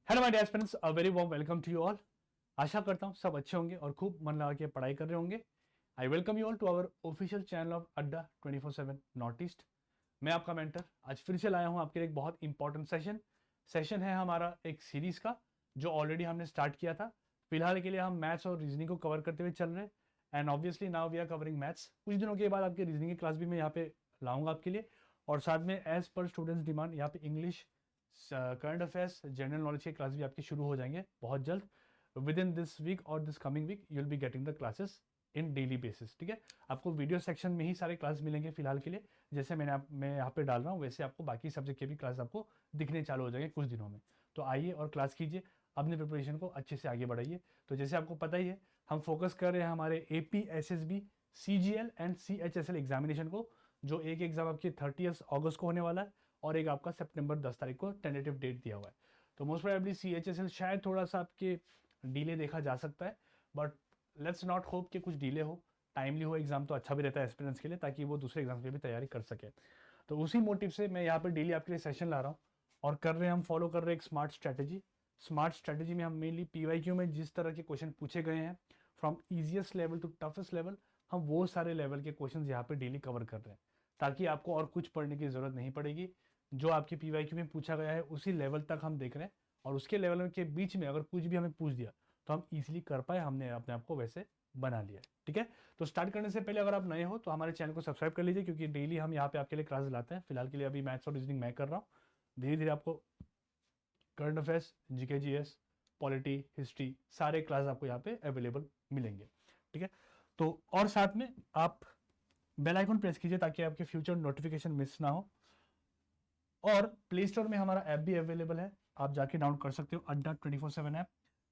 Hello my dear friends, a very warm welcome to you all. आशा करता हूँ सब अच्छे होंगे और खूब मन लगा के पढ़ाई कर रहे होंगे। I welcome you all to our official channel of Adda 24/7 north east. मैं आपका मेंटर आज फिर से लाया हूँ आपके लिए एक बहुत इंपॉर्टेंट सेशन है हमारा एक सीरीज का, जो ऑलरेडी हमने स्टार्ट किया था। फिलहाल के लिए हम मैथ्स और रीजनिंग को कवर करते हुए चल रहे हैं and obviously now we are covering maths. कुछ दिनों के बाद आपकी रीजनिंग की क्लास भी मैं यहाँ पे लाऊंगा आपके लिए, और साथ में एज पर स्टूडेंट्स डिमांड यहाँ पे English, current affairs, general knowledge के क्लास भी आपके शुरू हो जाएंगे बहुत जल्द। विद इन दिस वीक और this coming week you will be getting the classes in daily basis. ठीक है, आपको वीडियो सेक्शन में ही सारे क्लास मिलेंगे फिलहाल के लिए। जैसे मैं यहाँ पे डाल रहा हूँ वैसे आपको बाकी सब्जेक्ट के भी क्लास आपको दिखने चालू हो जाएंगे कुछ दिनों में। तो आइए और क्लास कीजिए, अपनी प्रिपरेशन को अच्छे से आगे बढ़ाइए। तो जैसे आपको पता ही है, हम फोकस कर रहे हैं हमारे AP SSB CGL and CHSL examination को, जो एक एग्जाम आपकी 30 अगस्त को होने वाला है और एक आपका सितंबर 10 तारीख को टेंटेटिव डेट दिया हुआ है। तो मोस्ट प्रोबेबली CHSL शायद थोड़ा सा आपके डिले देखा जा सकता है, बट लेट्स नॉट होप कि कुछ डिले हो, टाइमली हो एग्जाम तो अच्छा भी रहता है एस्पिरेंट्स के लिए, ताकि वो दूसरे एग्जाम की भी तैयारी कर सके। तो उसी मोटिव से मैं यहाँ पर डेली आपके लिए सेशन ला रहा हूँ और कर रहे हैं, हम फॉलो कर रहे हैं एक स्मार्ट स्ट्रैटेजी। स्मार्ट स्ट्रैटेजी में हम मेनली PYQ में जिस तरह के क्वेश्चन पूछे गए हैं from easiest level to toughest level, हम वो सारे लेवल के क्वेश्चन यहाँ पे डेली कवर कर रहे हैं, ताकि आपको और कुछ पढ़ने की जरूरत नहीं पड़ेगी। जो आपके PYQ में पूछा गया है उसी लेवल तक हम देख रहे हैं, और उसके लेवल के बीच में अगर कुछ भी हमें पूछ दिया तो हम इजीली कर पाए, हमने अपने आप को वैसे बना लिया। ठीक है, तो स्टार्ट करने से पहले अगर आप नए हो तो हमारे चैनल को सब्सक्राइब कर लीजिए, क्योंकि डेली हम यहाँ पे आपके लिए क्लास लाते हैं। फिलहाल के लिए अभी मैथ्स और रीजनिंग मैं कर रहा हूँ, धीरे धीरे आपको current affairs, GK GS, polity, history सारे क्लास आपको यहाँ पे अवेलेबल मिलेंगे। ठीक है, तो और साथ में आप बेल आइकन प्रेस कीजिए ताकि आपके फ्यूचर नोटिफिकेशन मिस ना हो। और प्ले स्टोर में हमारा ऐप भी अवेलेबल है, आप जाके डाउनलोड कर सकते हो अड्डा 24/7 ऐप,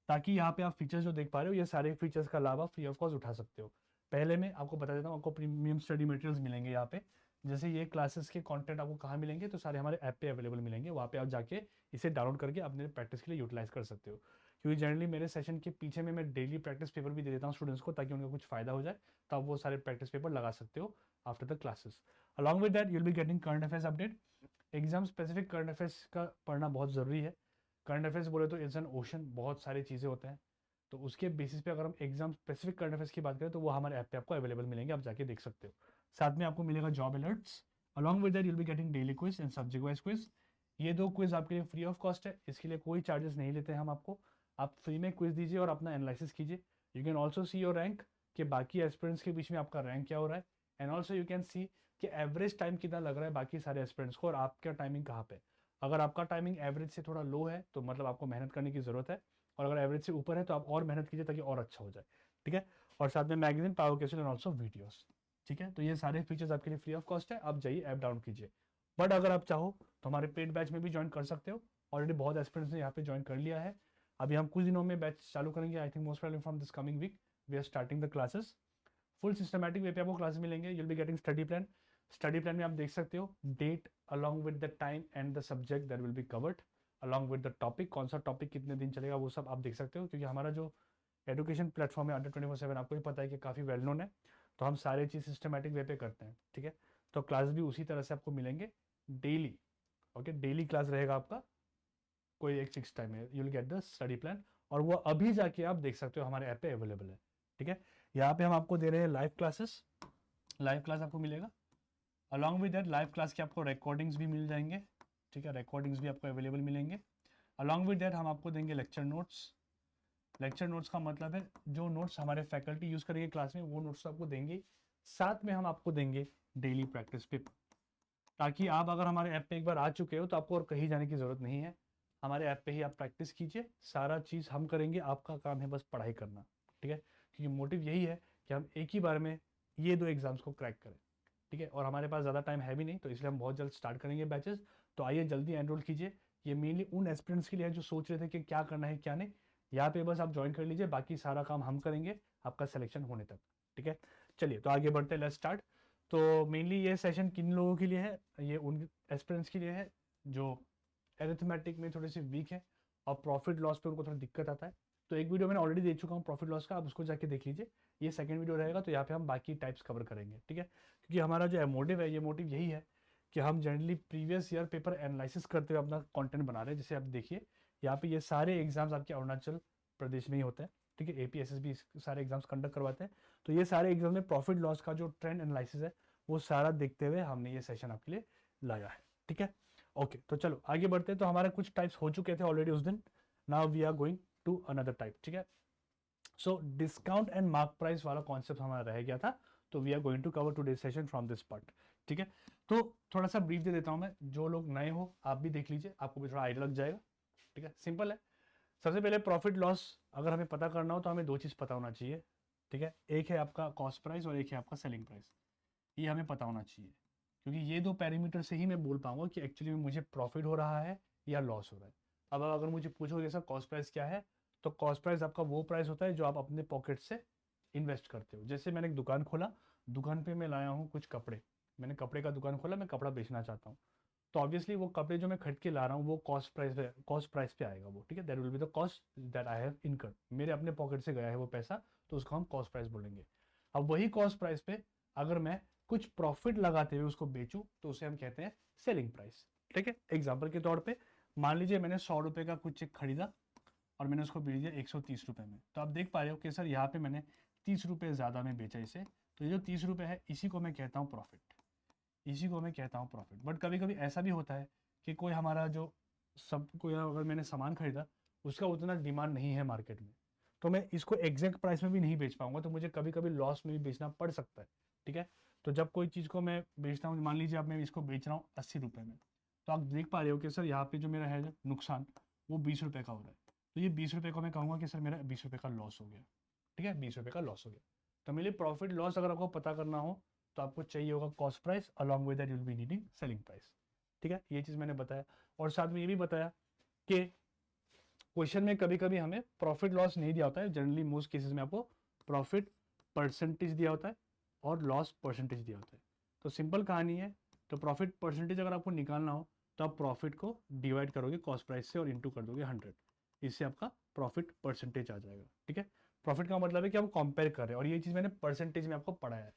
ताकि यहाँ पे आप फीचर्स जो देख पा रहे हो ये सारे फीचर्स का लाभ आप फ्री ऑफ कॉस्ट उठा सकते हो। पहले मैं आपको बता देता हूँ, आपको प्रीमियम स्टडी मटेरियल्स मिलेंगे यहाँ पे। जैसे ये क्लासेस के कंटेंट आपको कहाँ मिलेंगे, तो सारे हमारे ऐप पे अवेलेबल मिलेंगे, वहाँ पे आप जाके इसे डाउनलोड करके अपने प्रैक्टिस के लिए यूटिलाइज कर सकते हो। क्योंकि जनरली मेरे सेशन के पीछे में मैं डेली प्रैक्टिस पेपर भी दे देता हूँ स्टूडेंट्स को, ताकि उनको कुछ फायदा हो जाए, तो आप वो सारे प्रैक्टिस पेपर लगा सकते हो after the classes. Along with that you will be getting current affairs update. Exam specific current affairs का पढ़ना बहुत ज़रूरी है। करंट अफेयर्स बोले तो इट्स एन ओशन, बहुत सारी चीज़ें होते हैं। तो उसके बेसिस पे अगर हम एग्जाम स्पेसिफिक करंट अफेयर्स की बात करें तो वो हमारे ऐप पे आपको अवेलेबल मिलेंगे, आप जाके देख सकते हो। साथ में आपको मिलेगा job alerts. Along with that you will be getting daily quiz and subject wise quiz. ये दो क्विज आपके लिए फ्री ऑफ कॉस्ट है, इसके लिए कोई चार्जेस नहीं लेते हैं हम आपको। आप फ्री में क्विज दीजिए और अपना एनालिसिस कीजिए। You can also see your rank, कि बाकी एस्पिरेंट्स के बीच में आपका रैंक क्या हो रहा है, एंड ऑल्सो यू कैन सी कि एवरेज टाइम कितना लग रहा है बाकी सारे एस्पिरेंट्स को और आपका टाइमिंग कहाँ पे। अगर आपका टाइमिंग एवरेज से थोड़ा लो है तो मतलब आपको मेहनत करने की जरूरत है, और अगर एवरेज से ऊपर है तो आप और मेहनत कीजिए ताकि और अच्छा हो जाए। ठीक है, और साथ में magazine, power cassette and also videos. ठीक है, तो ये सारे फीचर्स आपके लिए फ्री ऑफ कॉस्ट है, आप जाइए ऐप डाउनलोड कीजिए। बट अगर आप चाहो तो हमारे पेड बैच में भी ज्वाइन कर सकते हो, ऑलरेडी बहुत एस्पिरेंट्स ने यहाँ पे ज्वाइन कर लिया है। अभी हम कुछ दिनों में बैच चालू करेंगे, I think most probably from this coming week we are starting the classes. Full systematic way पे आपको क्लास मिलेंगे, you'll be getting study plan. Study plan में आप देख सकते हो date along with the time and the subject that will be covered, along with the topic, कौन सा टॉपिक कितने दिन चलेगा वो सब आप देख सकते हो। क्योंकि हमारा जो एजुकेशन प्लेटफॉर्म है Adda 24/7 आपको भी पता है कि काफ़ी वेल नोन है, तो हम सारे चीज़ सिस्टमैटिक वे पे करते हैं। ठीक है, तो क्लास भी उसी तरह से आपको मिलेंगे डेली। ओके, डेली क्लास रहेगा आपका, कोई एक फिक्स टाइम है, you will get the study plan, और वो अभी जाके आप देख सकते हो, हमारे ऐप पे अवेलेबल है। ठीक है, यहाँ पे हम आपको दे रहे हैं लाइव क्लासेस, लाइव क्लास आपको मिलेगा। Along with that live class के आपको रिकॉर्डिंग्स भी मिल जाएंगे। ठीक है, रिकॉर्डिंग्स भी आपको अवेलेबल मिलेंगे। अलॉन्ग विद दैट हम आपको देंगे लेक्चर नोट्स। लेक्चर नोट्स का मतलब है जो नोट्स हमारे फैकल्टी यूज़ करेंगे क्लास में वो नोट्स आपको देंगे, साथ में हम आपको देंगे डेली प्रैक्टिस पेपर, ताकि आप अगर हमारे ऐप पे एक बार आ चुके हो तो आपको और कहीं जाने की ज़रूरत नहीं है। हमारे ऐप पे ही आप प्रैक्टिस कीजिए, सारा चीज़ हम करेंगे, आपका काम है बस पढ़ाई करना। ठीक है, क्योंकि मोटिव यही है कि हम एक ही बार में ये दो एग्जाम्स को क्रैक करें। ठीक है, और हमारे पास ज़्यादा टाइम है भी नहीं, तो इसलिए हम बहुत जल्द स्टार्ट करेंगे बैचेस। तो आइए जल्दी एनरोल कीजिए। ये मेनली उन एस्पिरेंट्स के लिए है जो सोच रहे थे कि क्या करना है क्या नहीं। यहाँ पे बस आप ज्वाइन कर लीजिए, बाकी सारा काम हम करेंगे आपका सिलेक्शन होने तक। ठीक है, चलिए तो आगे बढ़ते हैं, लेट्स स्टार्ट। तो मेनली ये सेशन किन लोगों के लिए है, ये उन एस्पिरेंट्स के लिए है जो एरिथमेटिक में थोड़ी सी वीक है और प्रॉफिट लॉस पे उनको थोड़ा दिक्कत आता है। तो एक वीडियो मैंने ऑलरेडी दे चुका हूँ प्रॉफिट लॉस का, आप उसको जाके देख लीजिए। ये सेकंड वीडियो रहेगा, तो यहाँ पे हम बाकी टाइप्स कवर करेंगे। ठीक है, क्योंकि हमारा जो मोटिव है, ये मोटिव यही है कि हम generally previous year paper analysis करते हुए अपना कंटेंट बना रहे हैं। जैसे आप देखिए यहाँ पे ये सारे एग्जाम्स आपके अरुणाचल प्रदेश में ही होते हैं, ठीक है। APSSB सारे एग्जाम्स कंडक्ट करवाते हैं। तो ये सारे एग्जाम में प्रॉफिट लॉस का जो ट्रेंड एनालिसिस है वो सारा देखते हुए हमने ये सेशन आपके लिए लाया है, ठीक है। ओके, तो चलो आगे बढ़ते हैं। तो हमारे कुछ टाइप्स हो चुके थे ऑलरेडी उस दिन, now we are going to another type, ठीक है। So discount and mark price वाला कॉन्सेप्ट हमारा रह गया था, तो we are going to cover today session from this part, ठीक है। तो थोड़ा सा ब्रीफ दे देता हूँ मैं, जो लोग नए हो आप भी देख लीजिए, आपको भी थोड़ा आइडिया लग जाएगा, ठीक है। सिंपल है। सबसे पहले प्रॉफिट लॉस अगर हमें पता करना हो तो हमें दो चीज़ पता होना चाहिए, ठीक है। एक है आपका कॉस्ट प्राइस और एक है आपका सेलिंग प्राइस, ये हमें पता होना चाहिए, क्योंकि ये दो पैरामीटर से ही मैं बोल पाऊंगा कि एक्चुअली में मुझे प्रॉफिट हो रहा है या लॉस हो रहा है। अब अगर मुझे पूछोगे सर कॉस्ट प्राइस क्या है, तो कॉस्ट प्राइस आपका वो प्राइस होता है जो आप अपने पॉकेट से इन्वेस्ट करते हो। जैसे मैंने एक दुकान खोला, दुकान पे मैं लाया हूँ कुछ कपड़े, मैंने कपड़े का दुकान खोला, मैं कपड़ा बेचना चाहता हूँ, तो ऑब्वियसली वो कपड़े जो मैं खरीद के ला रहा हूँ वो कॉस्ट प्राइस पे आएगा वो, ठीक है। That will be the cost that I have incurred, मेरे अपने पॉकेट से गया है वो पैसा, तो उसको हम कॉस्ट प्राइस बोलेंगे। अब वही कॉस्ट प्राइस पे अगर मैं कुछ प्रॉफिट लगाते हुए उसको बेचूं तो उसे हम कहते हैं सेलिंग प्राइस, ठीक है। एग्जाम्पल के तौर पे मान लीजिए मैंने 100 रुपये का कुछ चेक खरीदा और मैंने उसको बेच दिया 130 रुपये में, तो आप देख पा रहे हो कि सर यहाँ पे मैंने 30 रुपये ज़्यादा में बेचा इसे, तो ये जो 30 रुपये है इसी को मैं कहता हूँ प्रॉफिट, इसी को मैं कहता हूँ प्रॉफिट। बट कभी कभी ऐसा भी होता है कि कोई हमारा जो सब कोई अगर मैंने सामान खरीदा उसका उतना डिमांड नहीं है मार्केट में, तो मैं इसको एग्जैक्ट प्राइस में भी नहीं बेच पाऊंगा, तो मुझे कभी कभी लॉस में भी बेचना पड़ सकता है, ठीक है। तो जब कोई चीज़ को मैं बेचता हूँ, मान लीजिए अब मैं इसको बेच रहा हूँ 80 रुपये में, तो आप देख पा रहे हो कि सर यहाँ पे जो मेरा है नुकसान वो 20 रुपये का हो रहा है, तो ये 20 रुपये को मैं कहूँगा कि सर मेरा 20 रुपये का लॉस हो गया, ठीक है, 20 रुपये का लॉस हो गया। तो मेरे प्रॉफिट लॉस अगर आपको पता करना हो तो आपको चाहिए होगा cost price, along with that you will be needing selling price, ठीक है। ये चीज़ मैंने बताया, और साथ में ये भी बताया कि क्वेश्चन में कभी कभी हमें प्रॉफिट लॉस नहीं दिया होता है, जनरली मोस्ट केसेस में आपको प्रॉफिट परसेंटेज दिया होता है और लॉस परसेंटेज दिया होता है। तो सिंपल कहानी है, तो प्रॉफिट परसेंटेज अगर आपको निकालना हो तो आप प्रॉफिट को डिवाइड करोगे कॉस्ट प्राइस से और इंटू कर दोगे 100, इससे आपका प्रॉफिट परसेंटेज आ जाएगा, ठीक है। प्रॉफिट का मतलब है कि आप कंपेयर कर रहे हैं, और ये चीज़ मैंने परसेंटेज में आपको पढ़ाया है,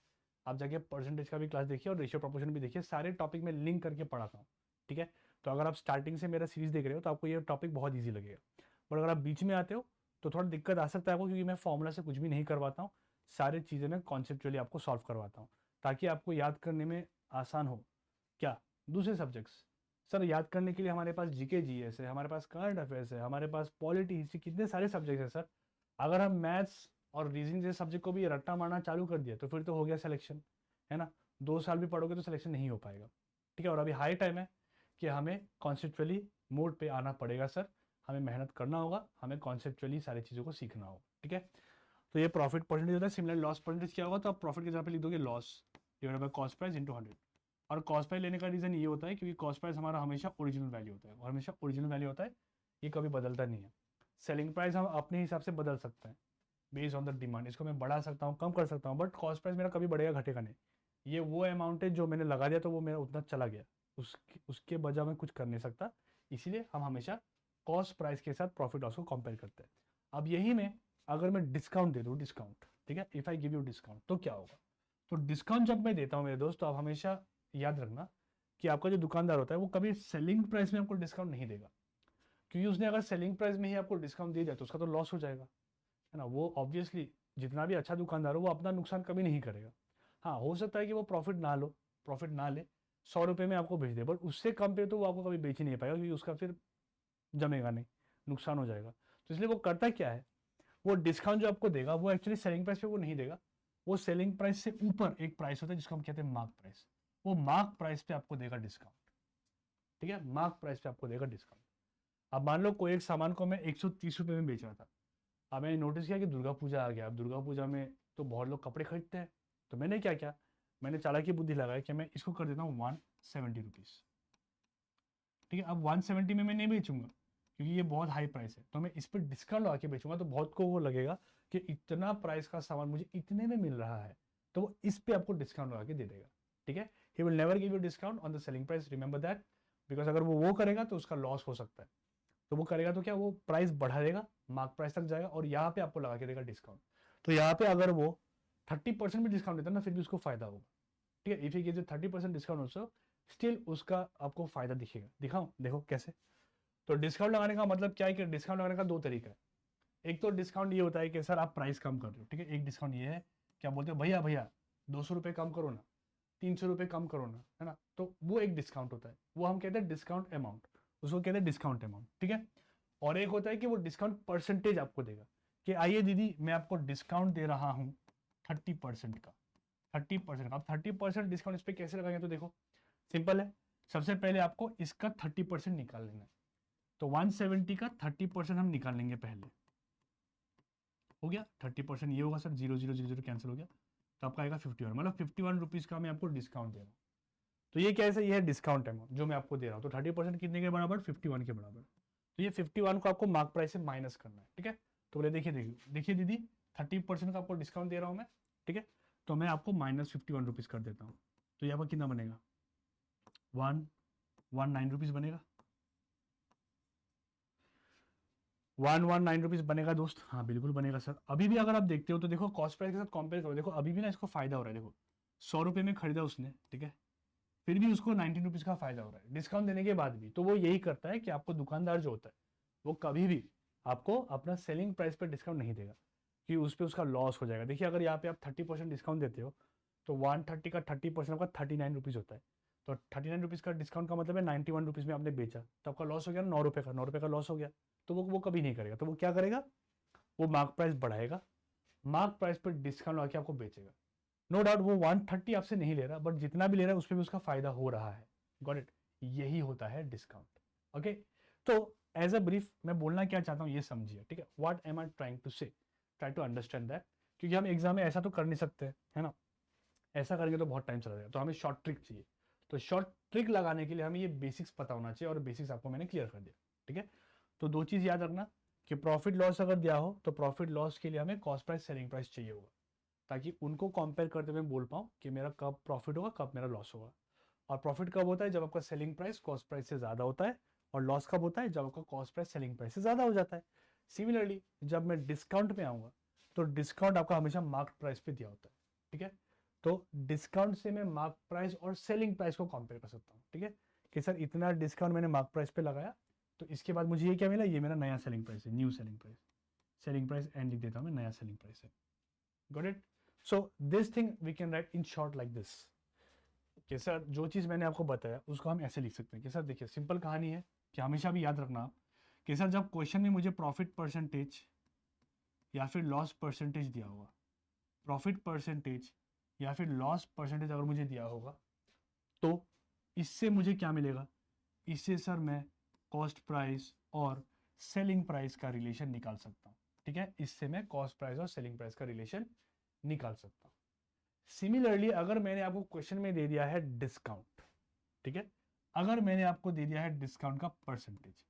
आप जाके परसेंटेज का भी क्लास देखिए और रेशियो प्रोपोर्शन भी देखिए, सारे टॉपिक में लिंक करके पढ़ाता हूँ, ठीक है। तो अगर आप स्टार्टिंग से मेरा सीरीज देख रहे हो तो आपको ये टॉपिक बहुत ईजी लगेगा, बट अगर आप बीच में आते हो तो थोड़ा दिक्कत आ सकता है आपको, क्योंकि मैं फॉर्मूला से कुछ भी नहीं करवाता हूँ, सारी चीज़ें मैं कॉन्सेप्चुअली आपको सॉल्व करवाता हूँ ताकि आपको याद करने में आसान हो। क्या दूसरे सब्जेक्ट्स सर याद करने के लिए हमारे पास जीके जीएस है, हमारे पास करंट अफेयर्स है, हमारे पास पॉलिटी हिस्ट्री, कितने सारे सब्जेक्ट हैं सर। अगर हम मैथ्स और रीजनिंग जैसे सब्जेक्ट को भी रट्टा मारना चालू कर दिया तो फिर तो हो गया सिलेक्शन, है ना। 2 साल भी पढ़ोगे तो सिलेक्शन नहीं हो पाएगा, ठीक है। और अभी हाई टाइम है कि हमें कॉन्सेप्चुअली मोड पे आना पड़ेगा सर, हमें मेहनत करना होगा, हमें कॉन्सेप्चुअली सारी चीज़ों को सीखना होगा, ठीक है। तो ये प्रॉफिट परसेंटेज होता है। सिमिलर लॉस परसेंटेज क्या होगा, तो आप प्रॉफिट के जगह पे लिख दोगे loss divided by cost price into 100। और कॉस्ट प्राइस लेने का रीज़न ये होता है क्योंकि कॉस्ट प्राइस हमारा हमेशा ओरिजिनल वैल्यू होता है, और हमेशा ओरिजिनल वैल्यू होता है, ये कभी बदलता नहीं है। सेलिंग प्राइस हम अपने हिसाब से बदल सकते हैं बेस्ड ऑन द डिमांड, इसको मैं बढ़ा सकता हूँ कम कर सकता हूँ, बट कॉस्ट प्राइस मेरा कभी बढ़ेगा घटेगा नहीं। ये वो अमाउंट है जो मैंने लगा दिया तो वो मेरा उतना चला गया, उसके बजाय मैं कुछ कर नहीं सकता, इसीलिए हम हमेशा कॉस्ट प्राइस के साथ प्रॉफिट लॉस को कंपेयर करते हैं। अब यही में अगर मैं डिस्काउंट दे दूँ, डिस्काउंट, ठीक है, if I give you discount तो क्या होगा। तो डिस्काउंट जब मैं देता हूँ मेरे दोस्त, तो आप हमेशा याद रखना कि आपका जो दुकानदार होता है वो कभी सेलिंग प्राइस में आपको डिस्काउंट नहीं देगा, क्योंकि उसने अगर सेलिंग प्राइस में ही आपको डिस्काउंट दे दिया तो उसका तो लॉस हो जाएगा, है ना। वो ऑब्वियसली जितना भी अच्छा दुकानदार हो वो अपना नुकसान कभी नहीं करेगा। हाँ, हो सकता है कि वो प्रॉफिट ना ले, 100 रुपये में आपको बेच दे, बट उससे कम पे तो वो आपको कभी बेच ही नहीं पाएगा, क्योंकि उसका फिर जमेगा नहीं, नुकसान हो जाएगा। तो इसलिए वो करता क्या है, वो डिस्काउंट जो आपको देगा वो एक्चुअली सेलिंग प्राइस पे वो नहीं देगा, वो सेलिंग प्राइस से ऊपर एक प्राइस होता है जिसको हम कहते हैं मार्क प्राइस, वो मार्क प्राइस पे आपको देगा डिस्काउंट, ठीक है, मार्क प्राइस पे आपको देगा डिस्काउंट। अब मान लो कोई एक सामान को मैं 130 रुपये में बेच रहा था, अब मैंने नोटिस किया कि दुर्गा पूजा आ गया, अब दुर्गा पूजा में तो बहुत लोग कपड़े खरीदते हैं, तो मैंने क्या किया, मैंने चालाकी बुद्धि लगाई कि मैं इसको कर देता हूँ 170 रुपीज़, ठीक है। अब 170 में मैं नहीं बेचूंगा क्योंकि ये बहुत हाई प्राइस है, तो मैं इस पर डिस्काउंट लगा के बेचूंगा, तो बहुत को वो लगेगा कि इतना प्राइस का सामान मुझे इतने में मिल रहा है, तो वो इस पे आपको डिस्काउंट लगा के दे देगा, ठीक है। He will never give you discount on the selling price, remember that, because अगर वो करेगा तो उसका लॉस हो सकता है, तो वो करेगा तो क्या, वो प्राइस बढ़ा देगा, मार्क प्राइस तक जाएगा और यहाँ पे आपको लगा के देगा डिस्काउंट। तो यहाँ पे अगर वो 30% भी डिस्काउंट देता है ना फिर भी उसको फायदा होगा, ठीक है। If he gives 30% discount also, still उसका आपको फायदा दिखेगा। दिखाऊं, देखो कैसे। तो डिस्काउंट लगाने का मतलब क्या है कि डिस्काउंट लगाने का दो तरीका है। एक तो डिस्काउंट ये होता है कि सर आप प्राइस कम कर रहे हो, ठीक है। एक डिस्काउंट ये है, क्या बोलते हो, भैया भैया 200 रुपये कम करो ना, 300 रुपये कम करो ना, है ना। तो वो एक डिस्काउंट होता है, वो हम कहते हैं डिस्काउंट अमाउंट, उसको कहते हैं डिस्काउंट अमाउंट, ठीक है। और एक होता है कि वो डिस्काउंट परसेंटेज आपको देगा कि आइए दीदी मैं आपको डिस्काउंट दे रहा हूँ 30% का, 30% का। आप 30% डिस्काउंट इस पर कैसे लगाएंगे, तो देखो सिंपल है। सबसे पहले आपको इसका 30% निकाल लेना है। तो 170 का 30% हम निकाल लेंगे पहले, हो गया 30%, ये होगा सर 0 0 0 0 कैंसिल हो गया, तो आपका आएगा 51, मतलब 51 रुपीज़ का मैं आपको डिस्काउंट दे रहा हूँ। तो ये कैसे, ये है डिस्काउंट अमाउंट जो मैं आपको दे रहा हूँ। तो 30% कितने के बराबर, 51 के बराबर। तो ये 51 को आपको मार्क प्राइस से माइनस करना है, ठीक है। तो बोले देखिए देखिए देखिए दीदी 30% का आपको डिस्काउंट दे रहा हूँ मैं, ठीक है। तो मैं आपको -51 रुपीज़ कर देता हूँ। तो यहाँ पर कितना बनेगा, 119 रुपीज़ बनेगा, 119 रुपीज़ बनेगा दोस्त। हाँ बिल्कुल बनेगा सर। अभी भी अगर आप देखते हो तो देखो कॉस्ट प्राइस के साथ कंपेयर करो, देखो अभी भी ना इसको फायदा हो रहा है। देखो 100 रुपये में खरीदा उसने, ठीक है, फिर भी उसको 19 रुपीज़ का फायदा हो रहा है डिस्काउंट देने के बाद भी। तो वो यही करता है कि आपको दुकानदार जो होता है वो कभी भी आपको अपना सेलिंग प्राइस पर डिस्काउंट नहीं देगा कि उस पर उसका लॉस हो जाएगा। देखिए अगर यहाँ पे आप 30% डिस्काउंट देते हो तो 130 का 30% आपका 39 रुपीज़ होता है। तो 39 रुपीज़ का डिस्काउंट का मतलब है 91 रुपीज़ में आपने बेचा, तो आपका लॉस हो गया 9 रुपये का, 9 रुपये का लॉस हो गया। तो वो कभी नहीं करेगा। तो वो क्या करेगा, वो मार्क प्राइस बढ़ाएगा, मार्क प्राइस पर डिस्काउंट लगा के आपको बेचेगा। नो डाउट वो 130 आपसे नहीं ले रहा, बट जितना भी ले रहा है उसमें भी उसका फायदा हो रहा है। गॉट इट, यही होता है डिस्काउंट। ओके, तो एज अ ब्रीफ मैं बोलना क्या चाहता हूँ ये समझिए, ठीक है। What am I trying to say, try to understand that. क्योंकि हम एग्जाम में ऐसा तो कर नहीं सकते, है ना, ऐसा करेंगे तो बहुत टाइम चला जाएगा। तो हमें शॉर्ट ट्रिक चाहिए। तो शॉर्ट ट्रिक लगाने के लिए हमें ये बेसिक्स पता होना चाहिए, और बेसिक्स आपको मैंने क्लियर कर दिया, ठीक है। तो दो चीज़ याद रखना कि प्रॉफिट लॉस अगर दिया हो तो प्रॉफिट लॉस के लिए हमें कॉस्ट प्राइस सेलिंग प्राइस चाहिए होगा, ताकि उनको कंपेयर करते हुए बोल पाऊँ कि मेरा कब प्रॉफिट होगा कब मेरा लॉस होगा। और प्रॉफिट कब होता है, जब आपका सेलिंग प्राइस कॉस्ट प्राइस से ज़्यादा होता है, और लॉस कब होता है, जब आपका कॉस्ट प्राइस सेलिंग प्राइस से ज़्यादा हो जाता है। सिमिलरली जब मैं डिस्काउंट में आऊँगा तो डिस्काउंट आपका हमेशा मार्क प्राइस पे दिया होता है, ठीक है। तो डिस्काउंट से मैं मार्क प्राइस और सेलिंग प्राइस को कंपेयर कर सकता हूँ, ठीक है, कि सर इतना डिस्काउंट मैंने मार्क प्राइस पे लगाया, तो इसके बाद मुझे ये क्या मिला, ये मेरा नया सेलिंग प्राइस है, new selling price. Selling price and लिख देता हूँ मैं, नया सेलिंग प्राइस है। Got it. So this thing we can write in short like this, कि सर जो चीज़ मैंने आपको बताया उसको हम ऐसे लिख सकते हैं कि सर देखिए सिंपल कहानी है कि हमेशा भी याद रखना आप कि सर जब क्वेश्चन में मुझे प्रॉफिट परसेंटेज या फिर लॉस परसेंटेज दिया होगा, प्रॉफिट परसेंटेज या फिर लॉस परसेंटेज अगर मुझे दिया होगा, तो इससे मुझे क्या मिलेगा, इससे सर मैं कॉस्ट प्राइस और सेलिंग प्राइस का रिलेशन निकाल सकता हूँ, ठीक है। इससे मैं कॉस्ट प्राइस और सेलिंग प्राइस का रिलेशन निकाल सकता हूँ। सिमिलरली अगर मैंने आपको क्वेश्चन में दे दिया है डिस्काउंट, ठीक है, अगर मैंने आपको दे दिया है डिस्काउंट का परसेंटेज,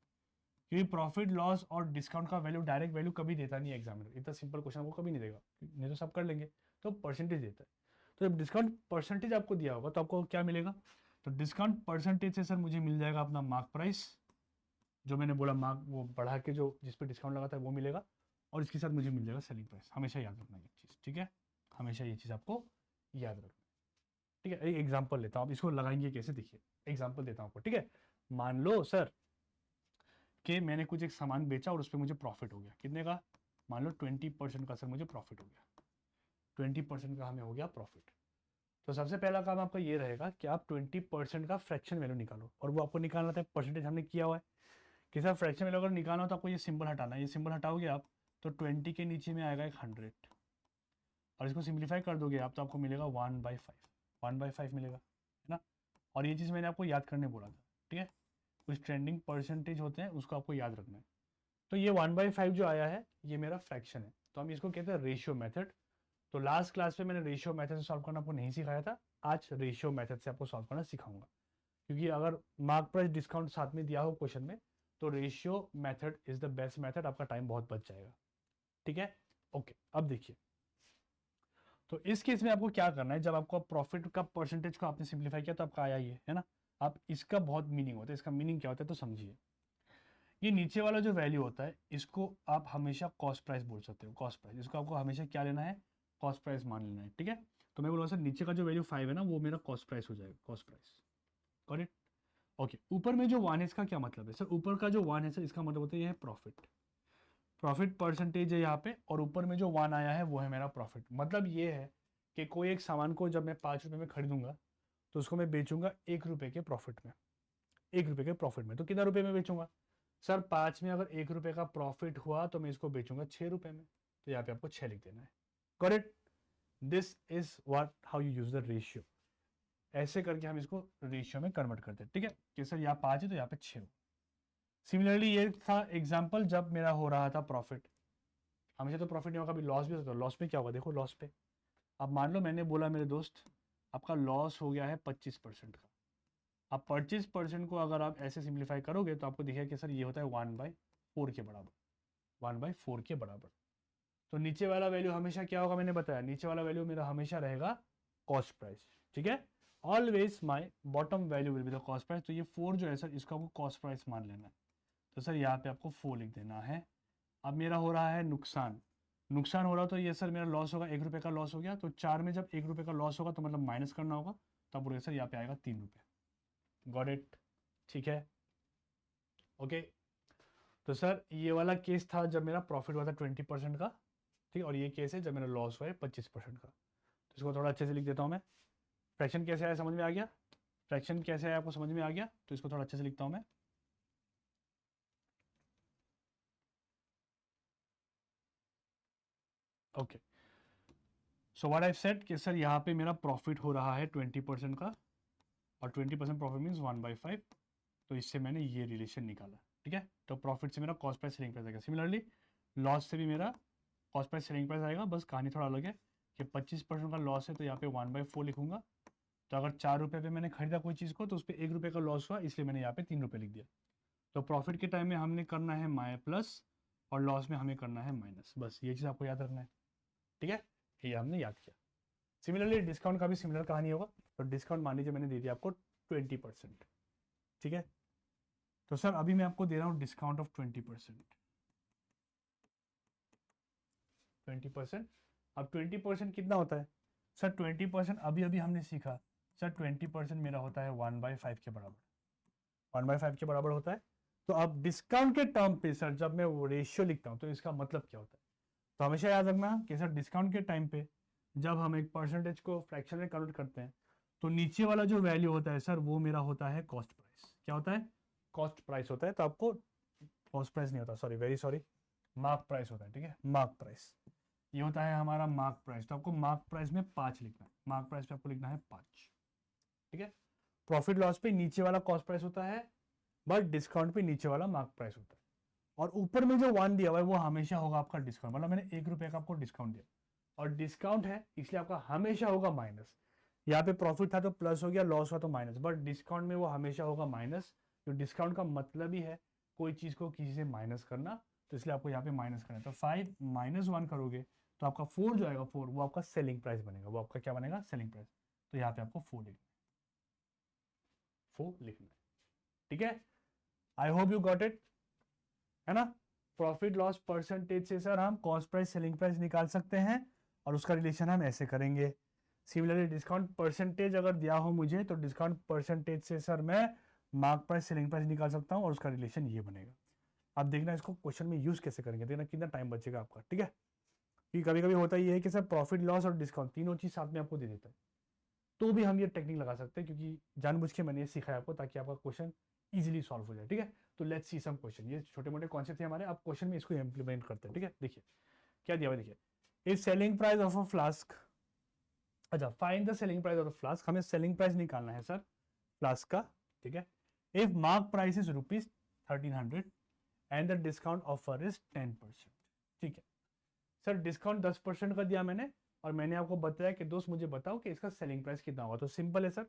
क्योंकि प्रॉफिट लॉस और डिस्काउंट का वैल्यू डायरेक्ट वैल्यू कभी देता नहीं है एग्जामिनर, इतना सिंपल क्वेश्चन आपको कभी नहीं देगा, नहीं तो सब कर लेंगे, तो परसेंटेज देता है। तो जब डिस्काउंट परसेंटेज आपको दिया होगा तो आपको क्या मिलेगा, तो डिस्काउंट परसेंटेज से सर मुझे मिल जाएगा अपना मार्क प्राइस, जो मैंने बोला मार्क वो बढ़ा के जो जिस पर डिस्काउंट लगाता है वो मिलेगा, और इसके साथ मुझे मिल जाएगा सेलिंग प्राइस। हमेशा याद रखना ये चीज़, ठीक है, हमेशा ये चीज़ आपको याद रखना, ठीक है। एक एग्जाम्पल लेता हूँ, आप इसको लगाएंगे कैसे, देखिए एग्जाम्पल देता हूँ आपको, ठीक है। मान लो सर कि मैंने कुछ एक सामान बेचा और उस पर मुझे प्रॉफिट हो गया, कितने का, मान लो 20% का सर मुझे प्रॉफिट हो गया, 20% का हमें हो गया प्रॉफिट। तो सबसे पहला काम आपका ये रहेगा कि आप 20% का फ्रैक्शन वैल्यू निकालो, और वो आपको निकालना था, परसेंटेज हमने किया हुआ है कि सर फ्रैक्शन वैल्यू अगर निकालना हो तो आपको ये सिंबल हटाना है, ये सिंबल हटाओगे आप तो 20 के नीचे में आएगा एक 100, और इसको सिंप्लीफाई कर दोगे आप तो आपको मिलेगा 1/5, 1/5 मिलेगा, है ना। और ये चीज़ मैंने आपको याद करने बोला था, ठीक है, कुछ ट्रेंडिंग परसेंटेज होते हैं उसको आपको याद रखना है। तो ये 1/5 जो आया है ये मेरा फ्रैक्शन है, तो हम इसको कहते हैं रेशियो मेथड। तो लास्ट क्लास में मैंने रेशियो मेथड से सॉल्व करना आपको नहीं सिखाया था, आज रेशियो मेथड से आपको सॉल्व करना सिखाऊंगा, क्योंकि अगर मार्क प्राइस डिस्काउंट साथ में दिया हो क्वेश्चन में तो ratio method is the best method, आपका टाइम बहुत बच जाएगा, ठीक है। ओके, अब देखिए, तो इस केस में आपको क्या करना है, जब आपको प्रॉफिट का परसेंटेज को आपने सिंप्लीफाई किया तो आपका आया ये, है ना। आप इसका बहुत मीनिंग होता है, इसका मीनिंग क्या होता है तो समझिए। ये नीचे वाला जो वैल्यू होता है इसको आप हमेशा कॉस्ट प्राइस बोल सकते हो, कॉस्ट प्राइस, इसको आपको हमेशा क्या लेना है, कॉस्ट प्राइस मान लेना है, ठीक है। तो मैं बोलूँगा सर नीचे का जो वैल्यू 5 है ना वो मेरा कॉस्ट प्राइस हो जाएगा, cost price, got it. Okay, ऊपर में जो 1 है इसका क्या मतलब है सर? ऊपर का जो 1 है सर इसका मतलब होता है ये है प्रॉफिट, प्रॉफिट परसेंटेज है यहाँ पे, और ऊपर में जो 1 आया है वो है मेरा प्रॉफिट। मतलब ये है कि कोई एक सामान को जब मैं 5 रुपये में खरीदूंगा तो उसको मैं बेचूंगा 1 रुपये के प्रॉफिट में, 1 रुपये के प्रॉफिट में। तो कितना रुपये में बेचूंगा सर? 5 में अगर 1 रुपये का प्रॉफिट हुआ तो मैं इसको बेचूंगा 6 रुपये में। तो यहाँ पे आपको 6 लिख देना है। Got it? This is what how you use the ratio. ऐसे करके हम इसको रेशियो में कन्वर्ट करते हैं, ठीक है? कि सर यहाँ 5 है तो यहाँ पे 6 हो। सिमिलरली ये था एग्जाम्पल जब मेरा हो रहा था प्रॉफिट। हमेशा तो प्रॉफिट नहीं होगा, कभी लॉस भी होता है। लॉस में क्या होगा? देखो लॉस पे अब मान लो मैंने बोला मेरे दोस्त आपका लॉस हो गया है 25% का। अब 25% को अगर आप ऐसे सिंप्लीफाई करोगे तो आपको दिखेगा कि सर ये होता है 1/4 के बराबर, 1/4 के बराबर। तो नीचे वाला वैल्यू हमेशा क्या होगा? मैंने बताया नीचे वाला वैल्यू मेरा हमेशा रहेगा कॉस्ट प्राइस, ठीक है? Always my bottom value will be the cost price. तो ये 4 जो है सर इसको आपको कॉस्ट प्राइस मान लेना है। तो सर यहाँ पे आपको 4 लिख देना है। अब मेरा हो रहा है नुकसान, नुकसान हो रहा तो ये सर मेरा लॉस होगा, 1 रुपये का लॉस हो गया। तो 4 में जब 1 रुपये का लॉस होगा तो मतलब माइनस करना होगा, तब बोलेगा सर यहाँ पे आएगा 3 रुपये। Got it? ठीक है, ओके। तो सर ये वाला केस था जब मेरा प्रॉफिट हुआ था 20% का, ठीक है? और ये केस है जब मेरा लॉस हुआ है 25% का। तो इसको थोड़ा अच्छे से लिख देता हूँ मैं। फ्रैक्शन कैसे आया समझ में आ गया? फ्रैक्शन कैसे आया आपको समझ में आ गया? तो इसको थोड़ा अच्छे से लिखता हूँ मैं। Okay, so what I said कि सर यहाँ पे मेरा प्रॉफिट हो रहा है 20% का, और 20% प्रॉफिट मीन्स 1/5। तो इससे मैंने ये रिलेशन निकाला, ठीक है? तो प्रॉफिट से मेरा कॉस्ट प्राइस सेलिंग प्राइस आएगा। सिमिलरली लॉस से भी मेरा कॉस्ट प्राइस सेलिंग प्राइस आएगा, बस कहानी थोड़ा अलग है कि 25% का लॉस है तो यहाँ पे 1/4 लिखूंगा। तो अगर 4 रुपये पे मैंने खरीदा कोई चीज़ को तो उस पर 1 रुपये का लॉस हुआ, इसलिए मैंने यहाँ पे 3 रुपये लिख दिया। तो प्रॉफिट के टाइम में हमने करना है माइ प्लस, और लॉस में हमें करना है माइनस। बस ये चीज़ आपको याद रखना है, ठीक है? ये हमने याद किया। सिमिलरली डिस्काउंट का भी सिमिलर कहानी होगा। तो डिस्काउंट मान लीजिए मैंने दे दिया आपको 20%, ठीक है? तो सर अभी मैं आपको दे रहा हूँ डिस्काउंट ऑफ 20%, 20%। अब 20% कितना होता है सर? 20% अभी अभी हमने सीखा सर, 20% मेरा होता है 1/5 के बराबर, 1/5 के बराबर होता है। तो अब डिस्काउंट के टर्म पे सर जब मैं वो रेशियो लिखता हूँ तो इसका मतलब क्या होता है? तो हमेशा याद रखना कि सर डिस्काउंट के टाइम पे जब हम एक परसेंटेज को फ्रैक्शन में कन्वर्ट करते हैं तो नीचे वाला जो वैल्यू होता है सर वो मेरा होता है कॉस्ट प्राइस। क्या होता है? कॉस्ट प्राइस होता है। तो आपको कॉस्ट प्राइस नहीं होता, sorry, very sorry, mark price होता है, ठीक है? मार्क प्राइस ये होता है हमारा मार्क प्राइस। तो आपको मार्क प्राइस में 5 लिखना है, मार्क प्राइस पे आपको लिखना है 5, ठीक है? प्रॉफिट लॉस पे नीचे वाला कॉस्ट प्राइस होता है, बट डिस्काउंट पे नीचे वाला मार्क प्राइस होता है। और ऊपर में जो 1 दिया हुआ है वो हमेशा होगा आपका डिस्काउंट। मतलब मैंने 1 रुपये का आपको डिस्काउंट दिया, और डिस्काउंट है इसलिए आपका हमेशा होगा माइनस। यहाँ पे प्रॉफिट था तो प्लस हो गया, लॉस हुआ तो माइनस, बट डिस्काउंट में वो हमेशा होगा माइनस। तो डिस्काउंट का मतलब ही है कोई चीज़ को किसी से माइनस करना, तो इसलिए आपको यहाँ पे माइनस करना है। तो 5 - 1 करोगे तो आपका 4 जो आएगा, 4 वो आपका सेलिंग प्राइस बनेगा। वो आपका क्या बनेगा? Selling price. तो यहाँ पे आपको 4 लिखना है, 4 लिखना है, ठीक है? I hope you got it, है ना? प्रॉफिट लॉस परसेंटेज से सर हम कॉस्ट प्राइस सेलिंग प्राइस निकाल सकते हैं, और उसका रिलेशन हम ऐसे करेंगे। सिमिलरली डिस्काउंट परसेंटेज अगर दिया हो मुझे तो डिस्काउंट परसेंटेज से सर मैं मार्क प्राइस सेलिंग प्राइस निकाल सकता हूँ, और उसका रिलेशन ये बनेगा। अब देखना इसको क्वेश्चन में यूज कैसे करेंगे, देखना कितना टाइम बचेगा आपका, ठीक है? क्योंकि कभी कभी होता ये है कि सर प्रॉफिट लॉस और डिस्काउंट तीनों चीज साथ में आपको दे देता है, तो भी हम ये टेक्निक लगा सकते हैं, क्योंकि जानबूझ के मैंने ये सिखाया आपको ताकि आपका क्वेश्चन इजीली सॉल्व हो जाए, ठीक है? तो लेट्स सी सम क्वेश्चन। ये छोटे मोटे कॉन्सेप्ट थे हमारे, आप क्वेश्चन में इसको इंप्लीमेंट करते हैं, ठीक है? देखिए क्या दिया हुआ, देखिए is selling price of a flask, अच्छा find the selling price of the flask. हमें सेलिंग प्राइस निकालना है सर फ्लास्क का, ठीक है? If mark price is ₹1300 and the discount offer is 10%, ठीक है? सर डिस्काउंट 10% का दिया मैंने, और मैंने आपको बताया कि दोस्त मुझे बताओ कि इसका सेलिंग प्राइस कितना होगा। तो सिंपल है सर,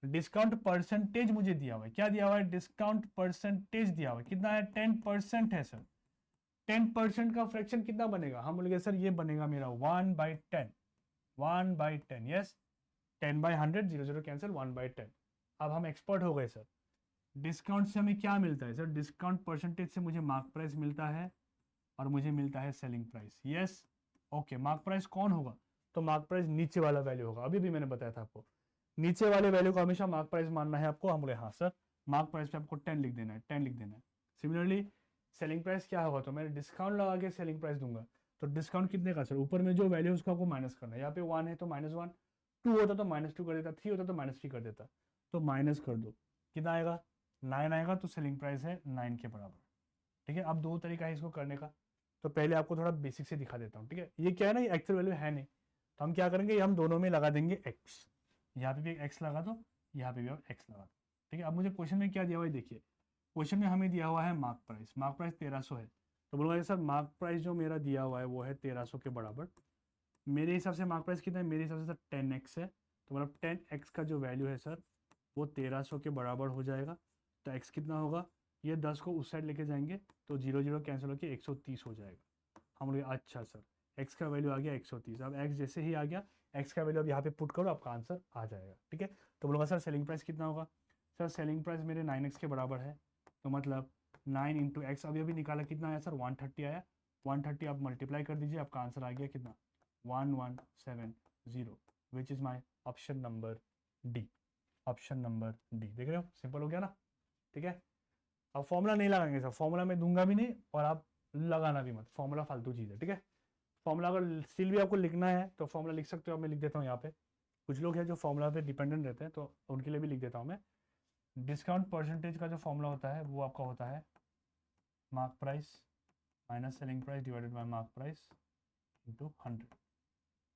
डिस्काउंट परसेंटेज मुझे दिया हुआ है, क्या दिया हुआ है? डिस्काउंट परसेंटेज दिया हुआ है, कितना है? 10% है सर। 10% का फ्रैक्शन कितना बनेगा? हम बोलेंगे सर ये बनेगा मेरा 1/10, 1/10, यस, 10/100, 0 कैंसिल, 1/10। अब हम एक्सपर्ट हो गए सर। डिस्काउंट से हमें क्या मिलता है सर? डिस्काउंट परसेंटेज से मुझे मार्क प्राइस मिलता है, और मुझे मिलता है selling price, yes, okay. Mark price कौन होगा? तो मार्क प्राइस नीचे वाला वैल्यू होगा। अभी भी मैंने बताया था आपको नीचे वाले वैल्यू को हमेशा मार्क प्राइस मानना है आपको। हम बोले हाँ सर, मार्क प्राइस पे आपको 10 लिख देना है, 10 लिख देना है। सिमिलरली सेलिंग प्राइस क्या होगा, तो मैं डिस्काउंट लगा के सेलिंग प्राइस दूंगा, तो डिस्काउंट कितने का सर, ऊपर में जो वैल्यू उसको आपको माइनस करना है। यहाँ पे 1 है तो -1, 2 होता तो -2 कर देता, 3 होता तो -3 कर देता, तो माइनस कर दो, कितना आएगा 9 आएगा, तो सेलिंग प्राइस है 9 के बराबर। ठीक है, अब दो तरीका है इसको करने का, तो पहले आपको थोड़ा बेसिक से दिखा देता हूँ। ठीक है, ये क्या है ना, ये एक्चुअल वैल्यू है नहीं, तो हम क्या करेंगे, हम दोनों में लगा देंगे x, यहाँ पे भी x लगा दो, यहाँ पे भी आप x लगा दो। ठीक है, अब मुझे क्वेश्चन में क्या दिया हुआ है देखिए, क्वेश्चन में हमें दिया हुआ है मार्क प्राइस, मार्क प्राइस 1300 है, तो बोलूँगा सर मार्क प्राइस जो मेरा दिया हुआ है वो है 1300 के बराबर। मेरे हिसाब से मार्क प्राइस कितना है, मेरे हिसाब से सर 10x है, तो मतलब 10x का जो वैल्यू है सर वो 1300 के बराबर हो जाएगा। तो x कितना होगा, ये 10 को उस साइड लेके जाएंगे तो 0 0 कैंसिल होकर 130 हो जाएगा। हम लोग अच्छा सर x का वैल्यू आ गया 130, अब x जैसे ही आ गया, x का वैल्यू अब यहाँ पे पुट करो, आपका आंसर आ जाएगा। ठीक है, तो बोलूँगा सर सेलिंग प्राइस कितना होगा, सर सेलिंग प्राइस मेरे 9x के बराबर है, तो मतलब 9 इंटू एक्स, अभी अभी निकाला कितना आया सर 130 आया, 130 आप मल्टीप्लाई कर दीजिए, आपका आंसर आ गया कितना 1170, which is my option number D, option number D. देख रहे हो सिंपल हो गया ना। ठीक है, अब फॉर्मूला नहीं लगाएंगे सर, फॉर्मूला में दूंगा भी नहीं और आप लगाना भी मत, फॉर्मूला फालतू चीज़ है। ठीक है, फॉर्मूला अगर स्टिल भी आपको लिखना है तो फॉर्मूला लिख सकते हो, अब मैं लिख देता हूँ यहाँ पे, कुछ लोग हैं जो फॉर्मूला पे डिपेंडेंट रहते हैं तो उनके लिए भी लिख देता हूँ मैं। डिस्काउंट परसेंटेज का जो फॉर्मूला होता है वो आपका होता है mark price minus selling price divided by mark price into 100।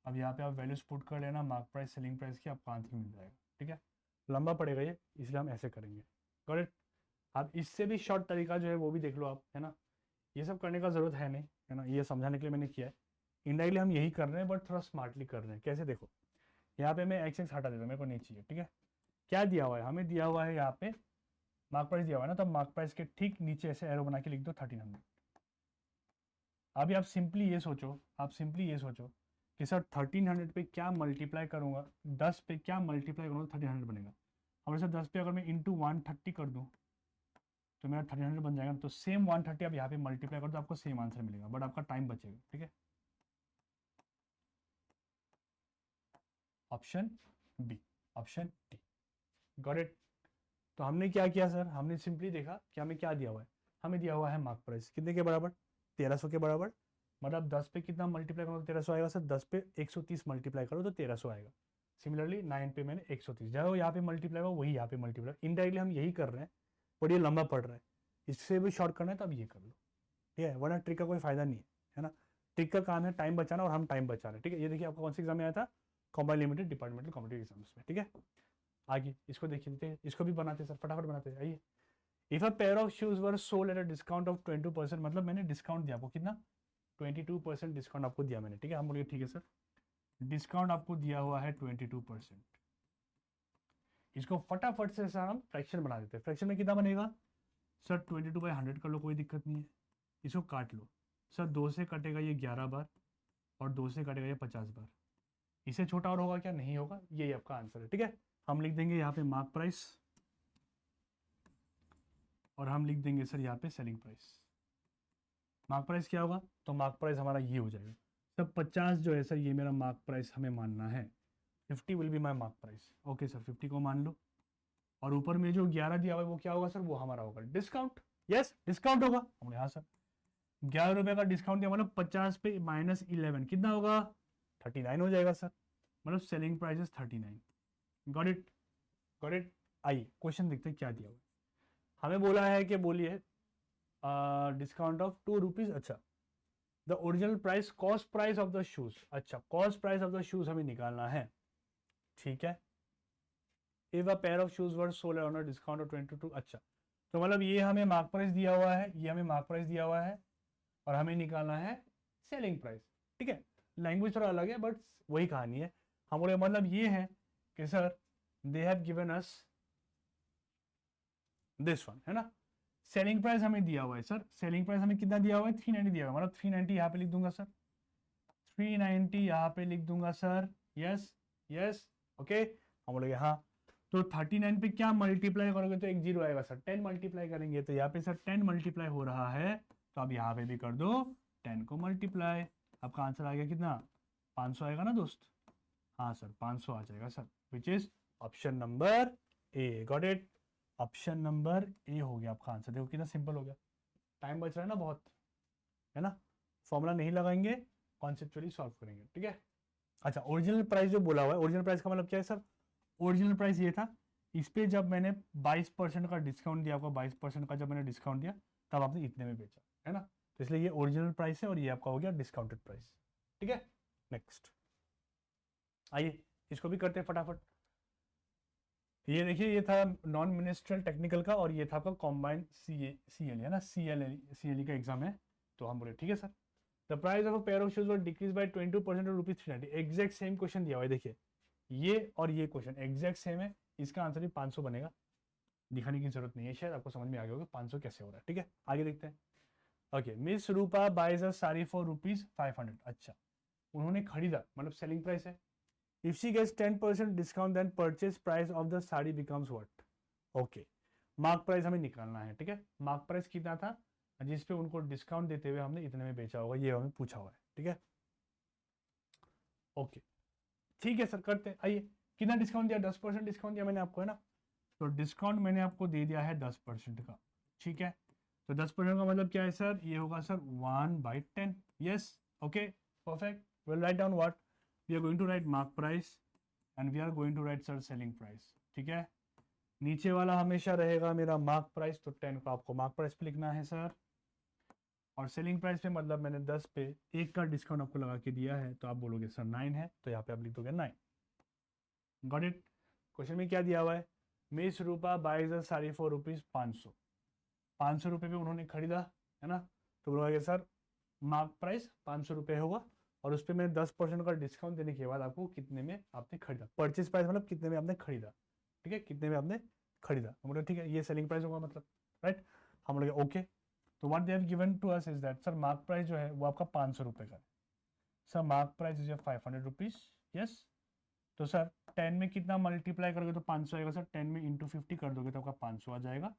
अब यहाँ पे आप वैल्यूज पुट कर लेना, मार्क प्राइस सेलिंग प्राइस की, आपका आंसर मिल जाएगा। ठीक है, लंबा पड़ेगा ये, इसलिए हम ऐसे करेंगे। Got it. आप इससे भी शॉर्ट तरीका जो है वो भी देख लो आप, है ना, ये सब करने का ज़रूरत है नहीं, है ना, ये समझाने के लिए मैंने किया है। इनडायरेक्टली हम यही कर रहे हैं बट थोड़ा स्मार्टली कर रहे हैं। कैसे, देखो यहाँ पे मैं x हटा देता हूँ, मेरे को नहीं चाहिए। ठीक है, क्या दिया हुआ है, हमें दिया हुआ है यहाँ पे मार्क प्राइस दिया हुआ है ना, तो मार्क प्राइस के ठीक नीचे ऐसे एरो बना के लिख दो 1300। अभी आप सिंपली ये सोचो, आप सिंपली ये सोचो कि सर 1300 पे क्या मल्टीप्लाई करूँगा, 10 पे क्या मल्टीप्लाई करूँगा 1300 बनेगा। और सर 10 पे अगर मैं इंटू 130 कर दूँ तो मेरा 1300 बन जाएगा, तो सेम 130 आप यहाँ पे मल्टीप्लाई कर दो, आपको सेम आंसर मिलेगा, बट आपका टाइम बचेगा। ठीक है, option B, option D. Got it. तो हमने क्या किया सर, हमने सिंपली देखा कि हमें क्या दिया हुआ है, हमें दिया हुआ है मार्क प्राइस कितने के बराबर, 1300 के बराबर, मतलब 10 पे कितना मल्टीप्लाई करो 1300 आएगा सर, 10 पे 130 मल्टीप्लाई करो तो 1300 आएगा। सिमिलरली 9 पे मैंने 130, जहाँ यहाँ पे मल्टीप्लाई हुआ वही यहाँ पे मल्टीप्लाई, इनडायरेक्टली हम यही कर रहे हैं, बट ये लंबा पड़ रहा है, इससे भी शॉर्ट करना है तो अब ये कर लो। ठीक है, वरना ट्रिक का कोई फायदा नहीं है ना, ट्रिक का काम है टाइम बचाना और हम टाइम बचा रहे हैं। ठीक है, ये देखिए आपका कौन सा एग्जाम में आया था, combined limited departmental competitive exams में। ठीक है, आगे इसको देखिए, इसको भी बनाते सर, फटाफट बनाते हैं। आइए, if a pair of shoes were sold at a discount of 22%, मतलब मैंने डिस्काउंट दिया आपको कितना, 22% डिस्काउंट आपको दिया मैंने। ठीक है, हम बोलिए ठीक है सर, डिस्काउंट आपको दिया हुआ है 22%, इसको फटाफट से सर हम फ्रैक्शन बना देते हैं। फ्रैक्शन में कितना बनेगा सर, 22/100 कर लो, कोई दिक्कत नहीं है, इसको काट लो सर, 2 से कटेगा ये 11 बार और 2 से कटेगा ये 50 बार, इससे छोटा और होगा क्या, नहीं होगा, यही आपका आंसर है। ठीक है, हम लिख देंगे यहाँ पे मार्क प्राइस और हम लिख देंगे सर यहाँ पे सेलिंग प्राइस। मार्क प्राइस क्या होगा, तो मार्क प्राइस हमारा ये हो जाएगा सर, 50 जो है सर ये मेरा मार्क प्राइस हमें मानना है, 50 will be my mark price. Okay sir, 50 को मान लो, और ऊपर में जो 11 दिया हुआ है वो क्या होगा सर, वो हमारा होगा डिस्काउंट। यस, डिस्काउंट होगा, हमने हाँ सर 11 रुपये का डिस्काउंट दिया, मतलब 50 पे -11 कितना होगा, 39 हो जाएगा सर, मतलब selling price is 39। Got it, got it. आइए क्वेश्चन देखते हैं क्या दिया हुआ है, हमें बोला है कि बोलिए डिस्काउंट ऑफ 2 रुपीज़। अच्छा, the original price, cost price of the shoes, अच्छा cost price of the shoes हमें निकालना है। ठीक है, if a pair of shoes were sold on a discount of 22, अच्छा तो मतलब ये हमें मार्क प्राइस दिया हुआ है, ये हमें मार्क प्राइस दिया हुआ है और हमें निकालना है सेलिंग प्राइस। ठीक है, लैंग्वेज थोड़ा अलग है बट वही कहानी है। हमारे मतलब ये है कि sir they have given us this one, है ना, सेलिंग प्राइस हमें दिया हुआ है सर, सेलिंग प्राइस हमें कितना दिया हुआ है 390 दिया हुआ है, मतलब 390 यहाँ पे लिख दूंगा सर, 390 यहाँ पे लिख दूंगा सर। यस, यस, ओके, हम बोलेंगे हाँ, तो 39 पे क्या मल्टीप्लाई करोगे तो एक जीरो आएगा सर, 10 मल्टीप्लाई करेंगे तो यहाँ पे सर 10 मल्टीप्लाई हो रहा है, तो अब यहाँ पे भी कर दो 10 को मल्टीप्लाई, आपका आंसर आ गया कितना, 500 आएगा ना दोस्त, हाँ सर 500 आ जाएगा sir, which is option number A. Got it, option number A हो गया आपका आंसर। देखो कितना सिंपल हो गया, टाइम बच रहा है ना बहुत, है ना। फॉर्मूला नहीं लगाएंगे, कॉन्सेप्चुअली सॉल्व करेंगे, ठीक है। अच्छा, ओरिजिनल प्राइस जो बोला हुआ है, ओरिजिनल प्राइस का मतलब क्या है सर? ओरिजिनल प्राइस ये था, इस पे जब मैंने 22% का डिस्काउंट दिया, आपको 22% का जब मैंने डिस्काउंट दिया तब आपने इतने में बेचा, है ना। तो इसलिए ये ओरिजिनल प्राइस है और ये आपका हो गया डिस्काउंटेड प्राइस, ठीक है। नेक्स्ट आइए इसको भी करते हैं फटाफट। ये देखिए, ये था नॉन मिनिस्ट्रियल टेक्निकल का और ये था आपका कॉम्बाइंड सी एल है ना, सी एल का एग्जाम है। तो हम बोले ठीक है sir, the price of a pair of shoes were decrease by 22% और ₹390। एग्जैक्ट सेम क्वेश्चन दिया हुआ है, देखिए ये और ये क्वेश्चन एग्जैक्ट सेम है, इसका आंसर भी 500 बनेगा। दिखाने की जरूरत नहीं है, शायद आपको समझ में आ गया होगा 500 कैसे हो रहा है, ठीक है। आगे देखते हैं। Okay, miss Rupa buys a sari for ₹500। अच्छा, उन्होंने खरीदा, मतलब सेलिंग प्राइस है। If she gets 10% discount then purchase price of the sari becomes what? Okay, mark price हमें निकालना है, ठीक है। मार्क प्राइस कितना था जिसपे उनको डिस्काउंट देते हुए हमने इतने में बेचा होगा, ये हमें पूछा हुआ है, ठीक है। ओके ठीक है सर, करते हैं। आइए, कितना डिस्काउंट दिया? 10% डिस्काउंट दिया मैंने आपको, है ना। तो डिस्काउंट मैंने आपको दे दिया है 10% का, ठीक है। तो 10% का मतलब क्या है सर? ये होगा sir 1/10। Yes, okay, perfect. Will write down what? We are going to write mark price and we are going to write sir selling price, ठीक है। नीचे वाला हमेशा रहेगा मेरा मार्क प्राइस, तो 10 को आपको मार्क प्राइस पे लिखना है सर। और सेलिंग प्राइस पे मतलब मैंने 10 पे 1 का डिस्काउंट आपको लगा के दिया है, तो आप बोलोगे सर 9 है, तो यहाँ पे आप लिख दोगे 9। Got it? क्वेश्चन में क्या दिया हुआ है? Miss Rupa buys a sari for ₹500। 500 रुपये पे उन्होंने खरीदा, है ना। तो बोलोगे सर मार्क प्राइस 500 रुपये होगा और उस पर मैंने 10% का डिस्काउंट देने के बाद आपको कितने में आपने खरीदा, परचेज प्राइस मतलब कितने में आपने खरीदा, ठीक है, कितने में आपने खरीदा। हम बोले ठीक है, ये सेलिंग प्राइस होगा मतलब, राइट। हम बोले ओके। तो what they have given to us is that sir mark price जो है वो आपका 500 रुपये का है। Sir mark price is 500 rupees. Yes, तो सर 10 में कितना मल्टीप्लाई करोगे तो 500 आएगा सर। 10 में इंटू 50 कर दोगे तो आपका 500 आ जाएगा।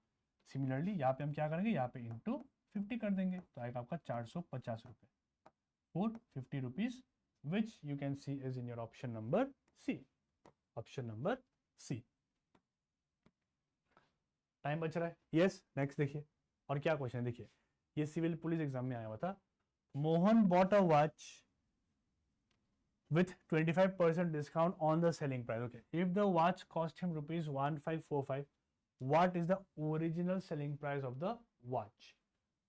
सिमिलरली यहाँ पे हम क्या करेंगे, यहाँ पे इंटू 50 कर देंगे तो आएगा आपका 450 रुपये for 50 rupees, which you can see is in your option number C. Option number C. Time बच रहा है, यस। नेक्स्ट देखिए, और क्या क्वेश्चन है देखिए, ये सिविल पुलिस एग्जाम में आया हुआ था। Mohan bought a watch with 25% discount on the selling price. Okay, if the watch cost him ₹1545, what is the original selling price of the watch?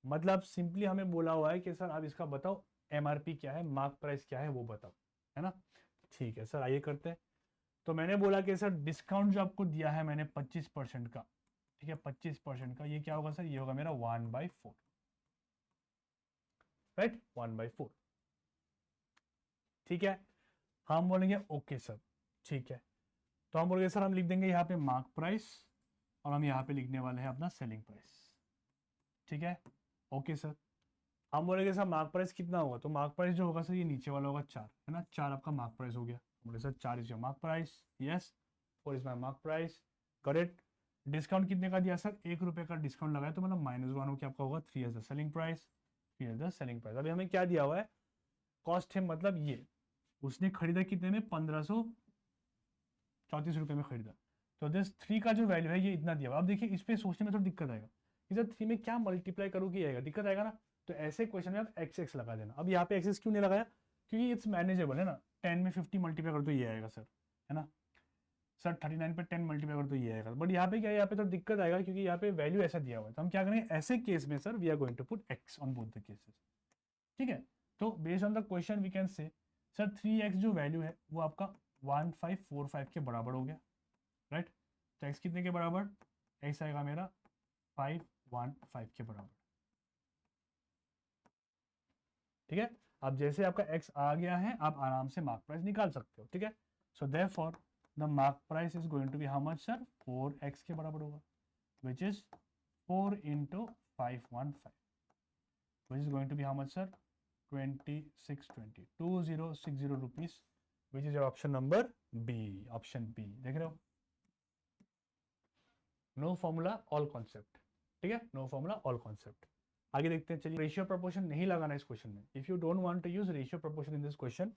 मतलब सिंपली हमें बोला हुआ है कि सर आप इसका बताओ एमआरपी क्या है, मार्क प्राइस क्या है वो बताओ, है ना। ठीक है सर, आइए करते हैं। तो मैंने बोला कि सर डिस्काउंट जो आपको दिया है मैंने 25% का, ठीक है, 25% का, ये क्या होगा सर? ये होगा मेरा 1/4, राइट, 1/4, ठीक है। हम बोलेंगे ओके सर, ठीक है। तो हम बोलेंगे सर, हम लिख देंगे यहाँ पे मार्क प्राइस और हम यहाँ पे लिखने वाले हैं अपना सेलिंग प्राइस, ठीक है। ओके सर, हम बोलेंगे सर मार्क प्राइस कितना होगा? तो मार्क प्राइस जो होगा सर ये नीचे वाला होगा 4, है ना। 4 आपका मार्क प्राइस हो गया। बोले sir 4 is your mark price. Yes, 4 is my mark price, correct. Discount कितने का दिया सर? ₹1 का डिस्काउंट लगाया तो मतलब -1 हो के आपका होगा 3 as the selling price, 3 as the selling price. अभी हमें क्या दिया हुआ है? कॉस्ट है, मतलब ये उसने खरीदा कितने में? 1534 रुपये में खरीदा। तो दिस 3 का जो वैल्यू है ये इतना दिया हुआ। अब देखिए इस पर सोचने में थोड़ा दिक्कत आएगा कि सर 3 में क्या मल्टीप्लाई करोगे, आएगा, दिक्कत आएगा ना। तो ऐसे क्वेश्चन में आप एक्स लगा देना। अब यहाँ पे एक्स क्यों नहीं लगाया? क्योंकि इट्स मैनेजेबल, है ना। 10 में 50 मल्टीप्लाई कर तो ये आएगा सर, है ना। सर 39 पे 10 मल्टीप्लाई कर तो ये आएगा, बट यहाँ पे क्या है, यहाँ पे तो दिक्कत आएगा क्योंकि यहाँ पे वैल्यू ऐसा दिया हुआ है। तो हम क्या करेंगे ऐसे केस में sir, we are going to put X on both the cases, ठीक है। तो based on the question we can say sir 3x जो वैल्यू है वो आपका 1545 के बराबर हो गया, राइट। तो x कितने के बराबर? x आएगा मेरा 515 के बराबर, ठीक है। अब जैसे आपका x आ गया है आप आराम से मार्क प्राइस निकाल सकते हो, ठीक है। So therefore the mark price is going to be how much sir? 4x के बराबर होगा, which is 4 into 515, which is going to be how much sir? 2060 rupees, which is option number B. Option B देख रहे हो, no formula all concept, ठीक है, no formula all concept. आगे देखते हैं, चलिए। रेशियो प्रोपोर्शन नहीं लगाना इस क्वेश्चन में। If you don't want to use ratio proportion in this question,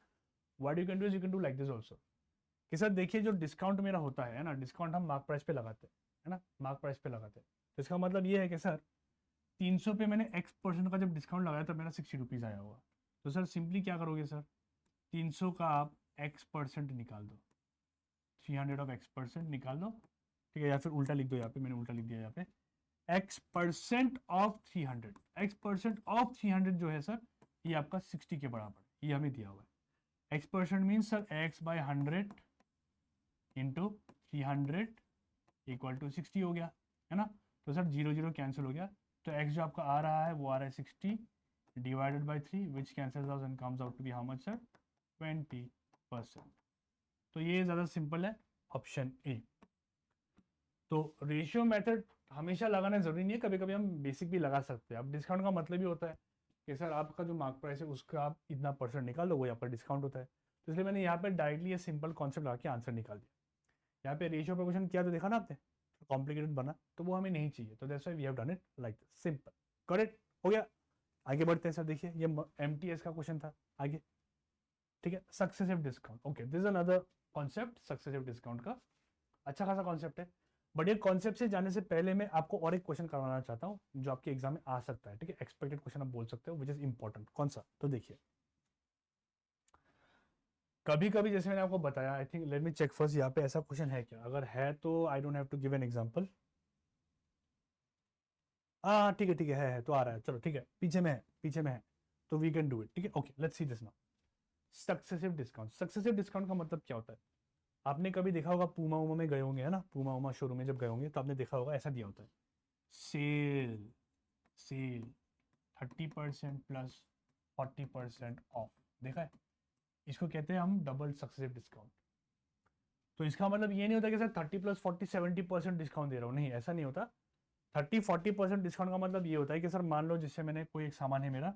what you can do is you can do like this also कि सर देखिए जो डिस्काउंट मेरा होता है ना, डिस्काउंट हम मार्क प्राइस पे लगाते हैं, है ना, मार्क प्राइस पे लगाते हैं। तो इसका मतलब ये है कि सर 300 पे मैंने x% का जब डिस्काउंट लगाया तब मेरा 60 रुपीज़ आया होगा। तो सर सिंपली क्या करोगे सर, 300 का आप x% निकाल दो, 300 ऑफ x% निकाल दो, ठीक है, या फिर उल्टा लिख दो, यहाँ पे मैंने उल्टा लिख दिया यहाँ पे, x% ऑफ 300, x% ऑफ 300 जो है सर ये आपका 60 के बराबर, ये हमें दिया हुआ है। x% means sir x/100 into 300 equal to 60 हो गया, है ना। तो सर 0 0 कैंसिल हो गया, तो x जो आपका आ रहा है वो आ रहा है 60 divided by 3 which cancels out and comes out to be how much sir, 20%। तो ये ज़्यादा सिंपल है, ऑप्शन ए। तो रेशियो मेथड हमेशा लगाना ज़रूरी नहीं है, कभी कभी हम बेसिक भी लगा सकते हैं। अब डिस्काउंट का मतलब ही होता है कि सर आपका जो मार्क प्राइस है उसका आप इतना % निकाल दो, वो यहाँ पर डिस्काउंट होता है। तो इसलिए मैंने यहाँ पर डायरेक्टली ये सिंपल कॉन्सेप्ट लगा के आंसर निकाल दिया। यहाँ पे रेशियो प्रोपोर्शन किया तो देखा ना आपने, कॉम्प्लिकेटेड बना, तो वो हमें नहीं चाहिए, तो that's why we have done it like this, simple. Correct हो गया। आगे बढ़ते हैं सर, देखिए ये MTS का क्वेश्चन था आगे, ठीक है। Successive discount, okay, this is another concept successive discount का, अच्छा खासा कॉन्सेप्ट है। बट ये कॉन्सेप्ट से जाने से पहले मैं आपको और एक क्वेश्चन करवाना चाहता हूँ जो आपके एग्जाम में आ सकता है, ठीक है, एक्सपेक्टेड क्वेश्चन आप बोल सकते हो, विच इज इंपॉर्टेंट। कौन सा, तो देखिए कभी कभी जैसे मैंने आपको बताया, I think let me check first यहाँ पे ऐसा क्वेश्चन है क्या, अगर है तो I don't have to give an example. हाँ ठीक है तो आ रहा है, चलो ठीक है, पीछे में है, पीछे में है, तो वी कैन डू इट, ठीक है, okay, let's see this now. Successive discount, successive discount का मतलब क्या होता है, आपने कभी देखा होगा पूमा उमा में गए होंगे, है ना, पूमा उमा शोरूम में जब गए होंगे तो आपने देखा होगा ऐसा दिया होता है, सेल सेल 30% प्लस 40% ऑफ, देखा है, इसको कहते हैं हम डबल सक्सेसिव डिस्काउंट। तो इसका मतलब ये नहीं होता कि सर 30 प्लस 40 70% डिस्काउंट दे रहा हूँ, नहीं, ऐसा नहीं होता। 30-40% डिस्काउंट का मतलब ये होता है कि सर मान लो जिससे मैंने कोई एक सामान है मेरा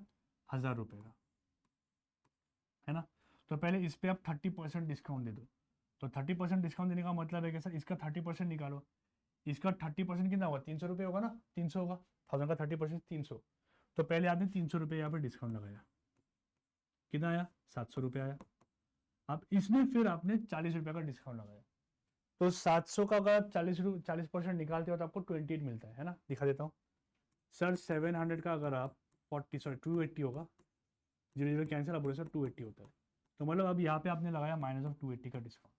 1000 रुपये का, है ना, तो पहले इस पर आप 30% डिस्काउंट दे दो। तो 30% डिस्काउंट देने का मतलब है कि सर इसका 30% निकालो, इसका 30% कितना होगा, 300 रुपये होगा ना, 300 होगा, 1000 का 30% 300। तो पहले आपने 300 रुपये यहाँ पर डिस्काउंट लगाया, कितना आया, 700 रुपये आया। अब इसमें फिर आपने 40 रुपये का डिस्काउंट लगाया, तो 700 का अगर आप 40% निकालते हो तो आपको 28 मिलता है ना, दिखा देता हूँ सर। 700 का अगर आप 280 होगा, 0 0 कैंसिल, आप बोले सर 280 होता है, तो मतलब अब यहाँ पे आपने लगाया -280 का डिस्काउंट,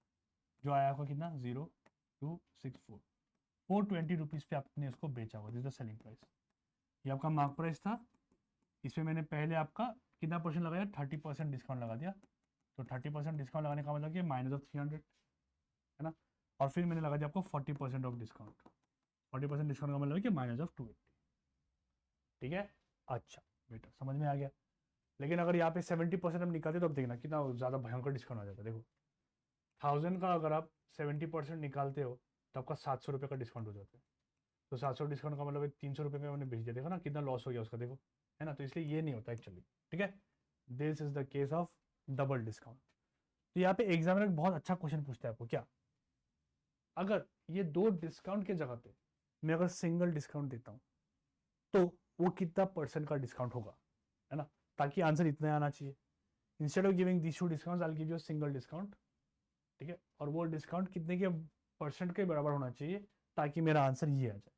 जो आया आपका कितना 0264, 420 रुपीज़ पे आपने इसको बेचा होगा, दिस द सेलिंग प्राइस। ये आपका मार्क प्राइस था, इसमें मैंने पहले आपका कितना % लगाया, 30% डिस्काउंट लगा दिया। तो 30% डिस्काउंट लगाने का मतलब कि -300, है ना, और फिर मैंने लगा दिया आपको 40% ऑफ डिस्काउंट, 40% डिस्काउंट का मतलब है कि -280, ठीक है। अच्छा बेटा समझ में आ गया। लेकिन अगर यहाँ पे 70% हम निकालते तो अब देखना कितना ज़्यादा भयंकर डिस्काउंट आ जाता है। देखो 1000 का अगर आप 70% निकालते हो तो आपका 700 रुपये का डिस्काउंट हो जाता है। तो 700 डिस्काउंट का मतलब 300 रुपये में मैंने बेच दिया, देखो ना कितना लॉस हो गया उसका, देखो, है ना। तो इसलिए ये नहीं होता एक्चुअली, ठीक है, this is the case of double discount. तो यहाँ पे एग्जामिनर बहुत अच्छा क्वेश्चन पूछता है आपको, क्या अगर ये दो डिस्काउंट के जगह पे मैं अगर सिंगल डिस्काउंट देता हूँ तो वो कितना % का डिस्काउंट होगा, है ना, ताकि आंसर इतना आना चाहिए। Instead of giving this two discount I will give you single discount, ठीक है, और वो डिस्काउंट कितने के % के बराबर होना चाहिए ताकि मेरा आंसर ये आ जाए,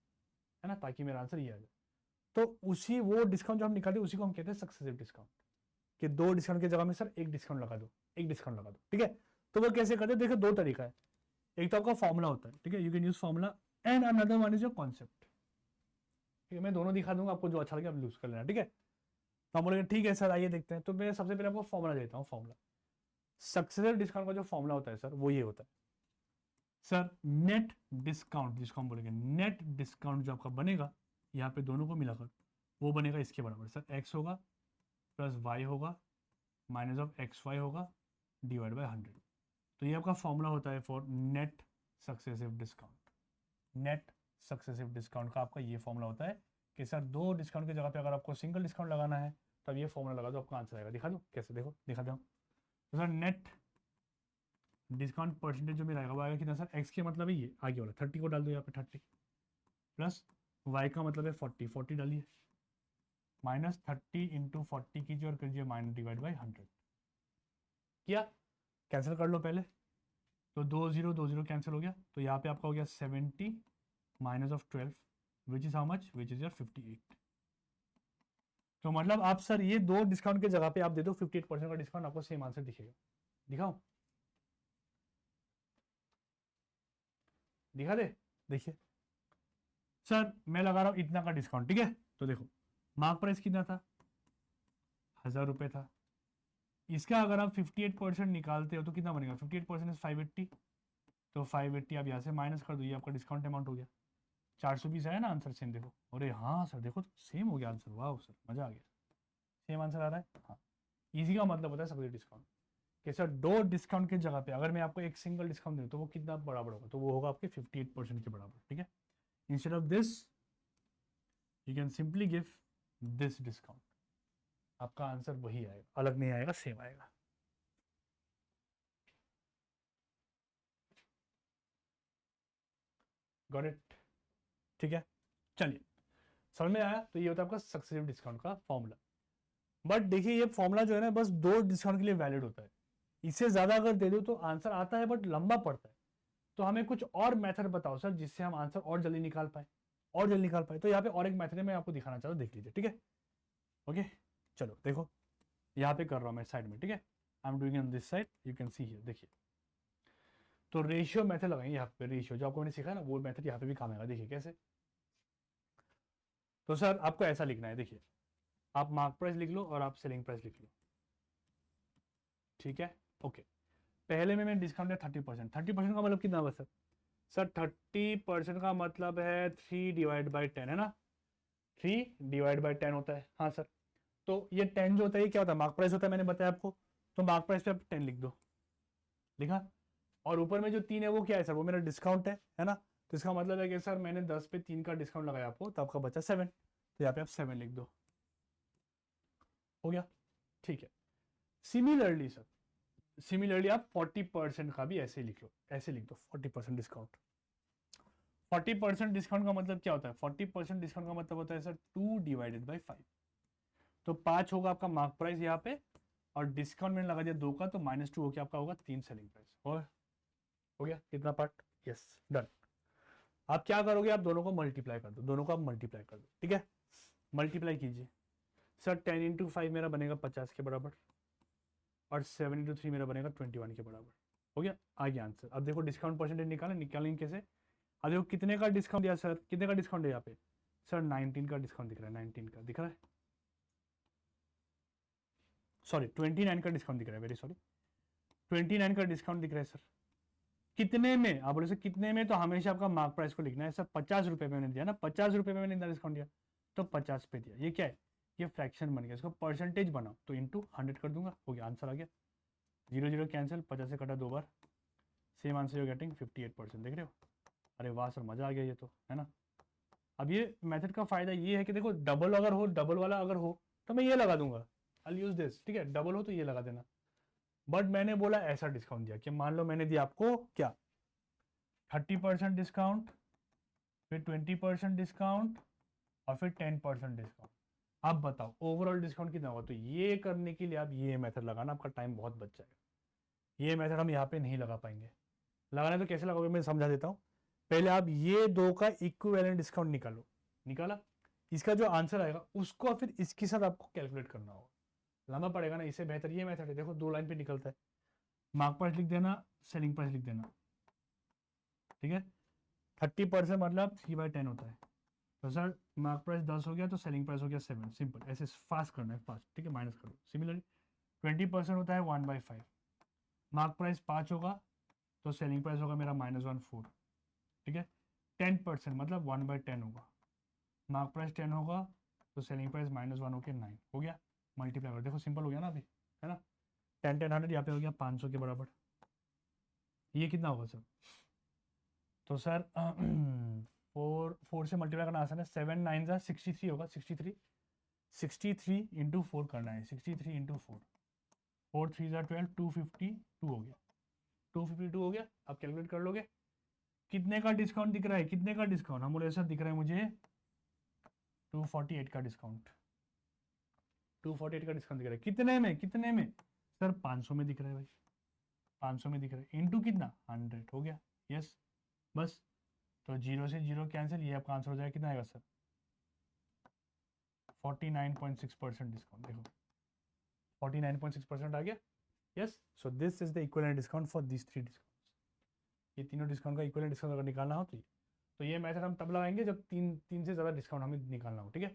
है ना, ताकि मेरा आंसर ये आ जाए। तो उसी वो डिस्काउंट जो हम निकालते हैं उसी को हम कहते हैं सक्सेसिव डिस्काउंट, कि दो डिस्काउंट की जगह में सर एक डिस्काउंट लगा दो, एक डिस्काउंट लगा दो, ठीक है। तो वो कैसे करते हैं, देखो दो तरीका है, एक तो आपका फॉर्मूला होता है, ठीक है, you can use formula, and another one is your concept, ठीक है। मैं दोनों दिखा दूंगा, आपको जो अच्छा लगे आप यूज कर लेना, ठीक है। तो हम बोलेंगे ठीक है सर आइए देखते हैं, तो मैं सबसे पहले आपको फॉर्मूला देता हूँ। फॉर्मूला सक्सेसिव डिस्काउंट का जो फॉर्मूला होता है सर वो ये होता है, सर नेट डिस्काउंट जिसको हम बोलेंगे, नेट डिस्काउंट जो आपका बनेगा यहाँ पे दोनों को मिलाकर वो बनेगा इसके बराबर, सर x होगा प्लस y होगा माइनस ऑफ XY होगा डिवाइड बाय 100। तो ये आपका फॉर्मूला होता है for net successive discount. Net successive discount का आपका ये फॉर्मूला होता है कि सर दो डिस्काउंट की जगह पे अगर आपको सिंगल डिस्काउंट लगाना है तो अब ये फॉर्मूला लगा दो, आपका आंसर आएगा। दिखा दूँ कैसे, देखो दिखा दूँ, तो सर नेट डिस्काउंट % जो मेरा आएगा वो आएगा कितना सर, x के मतलब है ये आगे वाला 30 को डाल दो यहाँ पे 30 प्लस y का मतलब है 40 डालिए -30 इंटू 40 कीजिए और कीजिए माइनस डिवाइड बाई 100 किया, कैंसिल कर लो पहले, तो 2 0 2 0 कैंसिल हो गया, तो यहाँ पे आपका हो गया 70 minus of 12 which is how much, which is your 58। तो मतलब आप सर ये दो डिस्काउंट की जगह पे आप दे दो 58% का डिस्काउंट, आपको सेम आंसर दिखेगा। दिखाओ, दिखा दे, देखिए सर मैं लगा रहा हूं इतना का डिस्काउंट, ठीक है। तो देखो मार्क प्राइस कितना था, 1000 रुपये था। इसका अगर आप 58% निकालते हो तो कितना बनेगा, 58% इज 580। तो 580 आप यहाँ से माइनस कर दो, ये आपका डिस्काउंट अमाउंट हो गया। 420 आया ना आंसर सेम, देखो। अरे हाँ सर देखो सेम हो गया आंसर, वाह सर मजा आ गया, सेम आंसर आ रहा है। हाँ, इजी का मतलब होता है सब्सिडी डिस्काउंट। कि सर दो डिस्काउंट की जगह पे अगर मैं आपको एक सिंगल डिस्काउंट दूँ तो वो कितना बराबर होगा, तो वो होगा आपके 58% के बराबर, ठीक है। Instead of this you can simply give this discount, आपका आंसर वही आएगा, अलग नहीं आएगा, सेम आएगा। गॉट इट, ठीक है। चलिए समझ में आया, तो ये होता है आपका सक्सेसिव डिस्काउंट का फॉर्मूला। बट देखिए ये फॉर्मूला जो है ना बस दो डिस्काउंट के लिए वैलिड होता है, इससे ज्यादा अगर दे दो तो आंसर आता है बट लंबा पड़ता है। तो हमें कुछ और मेथड बताओ सर जिससे हम आंसर और जल्दी निकाल पाए, और जल्दी निकाल पाए। तो यहाँ पे और एक मेथड है, मैं आपको दिखाना चाहता हूँ, देख लीजिए, ठीक है। ओके चलो देखो, यहाँ पे कर रहा हूँ मैं साइड में, ठीक है। I am doing on this side, you can see here, देखिए। तो रेशियो मेथड लगाएंगे यहाँ पे, रेशियो जो आपको मैंने सीखा है ना वो मेथड यहाँ पे भी काम आएगा, देखिए कैसे। तो सर आपको ऐसा लिखना है, देखिए आप मार्क प्राइस लिख लो और आप सेलिंग प्राइस लिख लो, ठीक है। ओके, पहले में मैं डिस्काउंट है 30%। 30% का मतलब कितना होगा सर, सर 30% का मतलब है 3/10 है ना, 3/10 होता है, हाँ सर। तो ये 10 जो होता है ये क्या होता है, मार्क प्राइस होता है, मैंने बताया आपको। तो मार्क प्राइस पे आप 10 लिख दो, लिखा। और ऊपर में जो 3 है वो क्या है सर, वो मेरा डिस्काउंट है ना। तो इसका मतलब है कि सर मैंने 10 पे 3 का डिस्काउंट लगाया आपको, तो आपका बचा 7। तो यहाँ पे आप 7 लिख दो, हो गया, ठीक है। सिमिलरली सर, सिमिलरली आप 40% का भी ऐसे लिख लो, ऐसे लिख दो 40% डिस्काउंट। 40% डिस्काउंट का मतलब क्या होता है, 40% डिस्काउंट का मतलब होता है सर 2/5। तो 5 होगा आपका मार्क प्राइस यहाँ पे, और डिस्काउंट मैंने लगा दिया 2 का, तो -2 होकर आपका होगा 3 सेलिंग प्राइस। और हो गया कितना पार्ट, यस डन। आप क्या करोगे, आप दोनों को मल्टीप्लाई कर दो, दोनों को आप मल्टीप्लाई कर दो, ठीक है। मल्टीप्लाई कीजिए सर, 10 × 5 मेरा बनेगा 50 के बराबर, और 7 × 3 मेरा बनेगा 21 के बराबर। हो गया, आ गया आंसर। अब देखो डिस्काउंट परसेंटेज निकालेंगे कैसे। अब देखो कितने का डिस्काउंट दिया सर, कितने का डिस्काउंट है यहाँ पे, सर 19 का डिस्काउंट दिख रहा है, 19 का दिख रहा है, सॉरी 29 का डिस्काउंट दिख रहा है, वेरी सॉरी, 29 का डिस्काउंट दिख रहा है सर। कितने में, आप बोले सर कितने में, तो हमेशा आपका मार्क प्राइस को लिखना है सर। 50 रुपये में मैंने दिया ना, 50 रुपये में मैंने इतना डिस्काउंट दिया, तो 50 पे दिया। ये क्या है, ये फ्रैक्शन बन गया, इसको परसेंटेज बनाओ, तो इंटू 100 कर दूंगा, हो गया, आंसर आ गया। 0 0 कैंसिल, 50 से कटा 2 बार, सेम आंसर यू गेटिंग 58%, देख रहे हो। अरे वाह सर मजा आ गया ये तो, है ना। अब ये मेथड का फायदा ये है कि देखो डबल अगर हो, डबल वाला अगर हो तो मैं ये लगा दूंगा, आई यूज दिस, ठीक है। डबल हो तो ये लगा देना। बट मैंने बोला ऐसा डिस्काउंट दिया कि मान लो मैंने दिया आपको क्या, 30% डिस्काउंट, फिर 20% डिस्काउंट, और फिर 10% डिस्काउंट। आप बताओ ओवरऑल डिस्काउंट कितना होगा। तो ये करने के लिए आप ये मेथड लगाना, आपका टाइम बहुत बच जाएगा। ये मेथड हम यहाँ पे नहीं लगा पाएंगे। लगाना तो कैसे लगाओगे मैं समझा देता हूँ। पहले आप ये दो का इक्विवेलेंट डिस्काउंट निकालो, निकाला, इसका जो आंसर आएगा उसको फिर इसके साथ आपको कैलकुलेट करना होगा। लंबा पड़ेगा ना, इससे बेहतर ये मेथड है, देखो 2 लाइन पे निकलता है। मार्क प्राइस लिख देना, सेलिंग प्राइस लिख देना, ठीक है। 30% मतलब 3/10 होता है। तो सर मार्क प्राइस 10 हो गया तो सेलिंग प्राइस हो गया 7, सिंपल, ऐसे फास्ट करना है, फास्ट, ठीक है, माइनस करो। सिमिलरली 20% होता है 1/5, मार्क प्राइस 5 होगा तो सेलिंग प्राइस होगा मेरा -1/4, ठीक है। 10% मतलब 1/10 होगा, मार्क प्राइस 10 होगा तो सेलिंग प्राइस -1 होकर 9, हो गया। मल्टीप्लाई कर देखो, सिंपल हो गया ना अभी, है ना। 10 10 100 यहाँ पे हो गया 500 के बराबर। ये कितना होगा सर, तो सर 4 से मल्टीप्लाई करना आसान है, 7 9 जा 63 होगा, 63 इंटू 4 करना है, 63 इंटू 4, 4 3 जा 12, 252 हो गया, 252 हो गया। आप कैलकुलेट कर लोगे कितने का डिस्काउंट दिख रहा है, कितने का डिस्काउंट, हम बोले ऐसा दिख रहा है मुझे 248 का डिस्काउंट, 248 का डिस्काउंट दिख रहा है, कितने में, कितने में सर 500 में दिख रहा है भाई, 500 में दिख रहा है, इंटू कितना 100, हो गया, यस बस। तो 0 से 0 कैंसिल, ये आपका आंसर हो जाएगा कितना आएगा सर 49.6% डिस्काउंट। देखो 49.6% आ गया। Yes, so this is the equivalent discount for this three discount. ये तीनों डिस्काउंट का इक्विवेलेंट डिस्काउंट अगर निकालना हो तो ये मेथड हम तब लगाएंगे जब तीन से ज़्यादा डिस्काउंट हमें निकालना हो। ठीक है,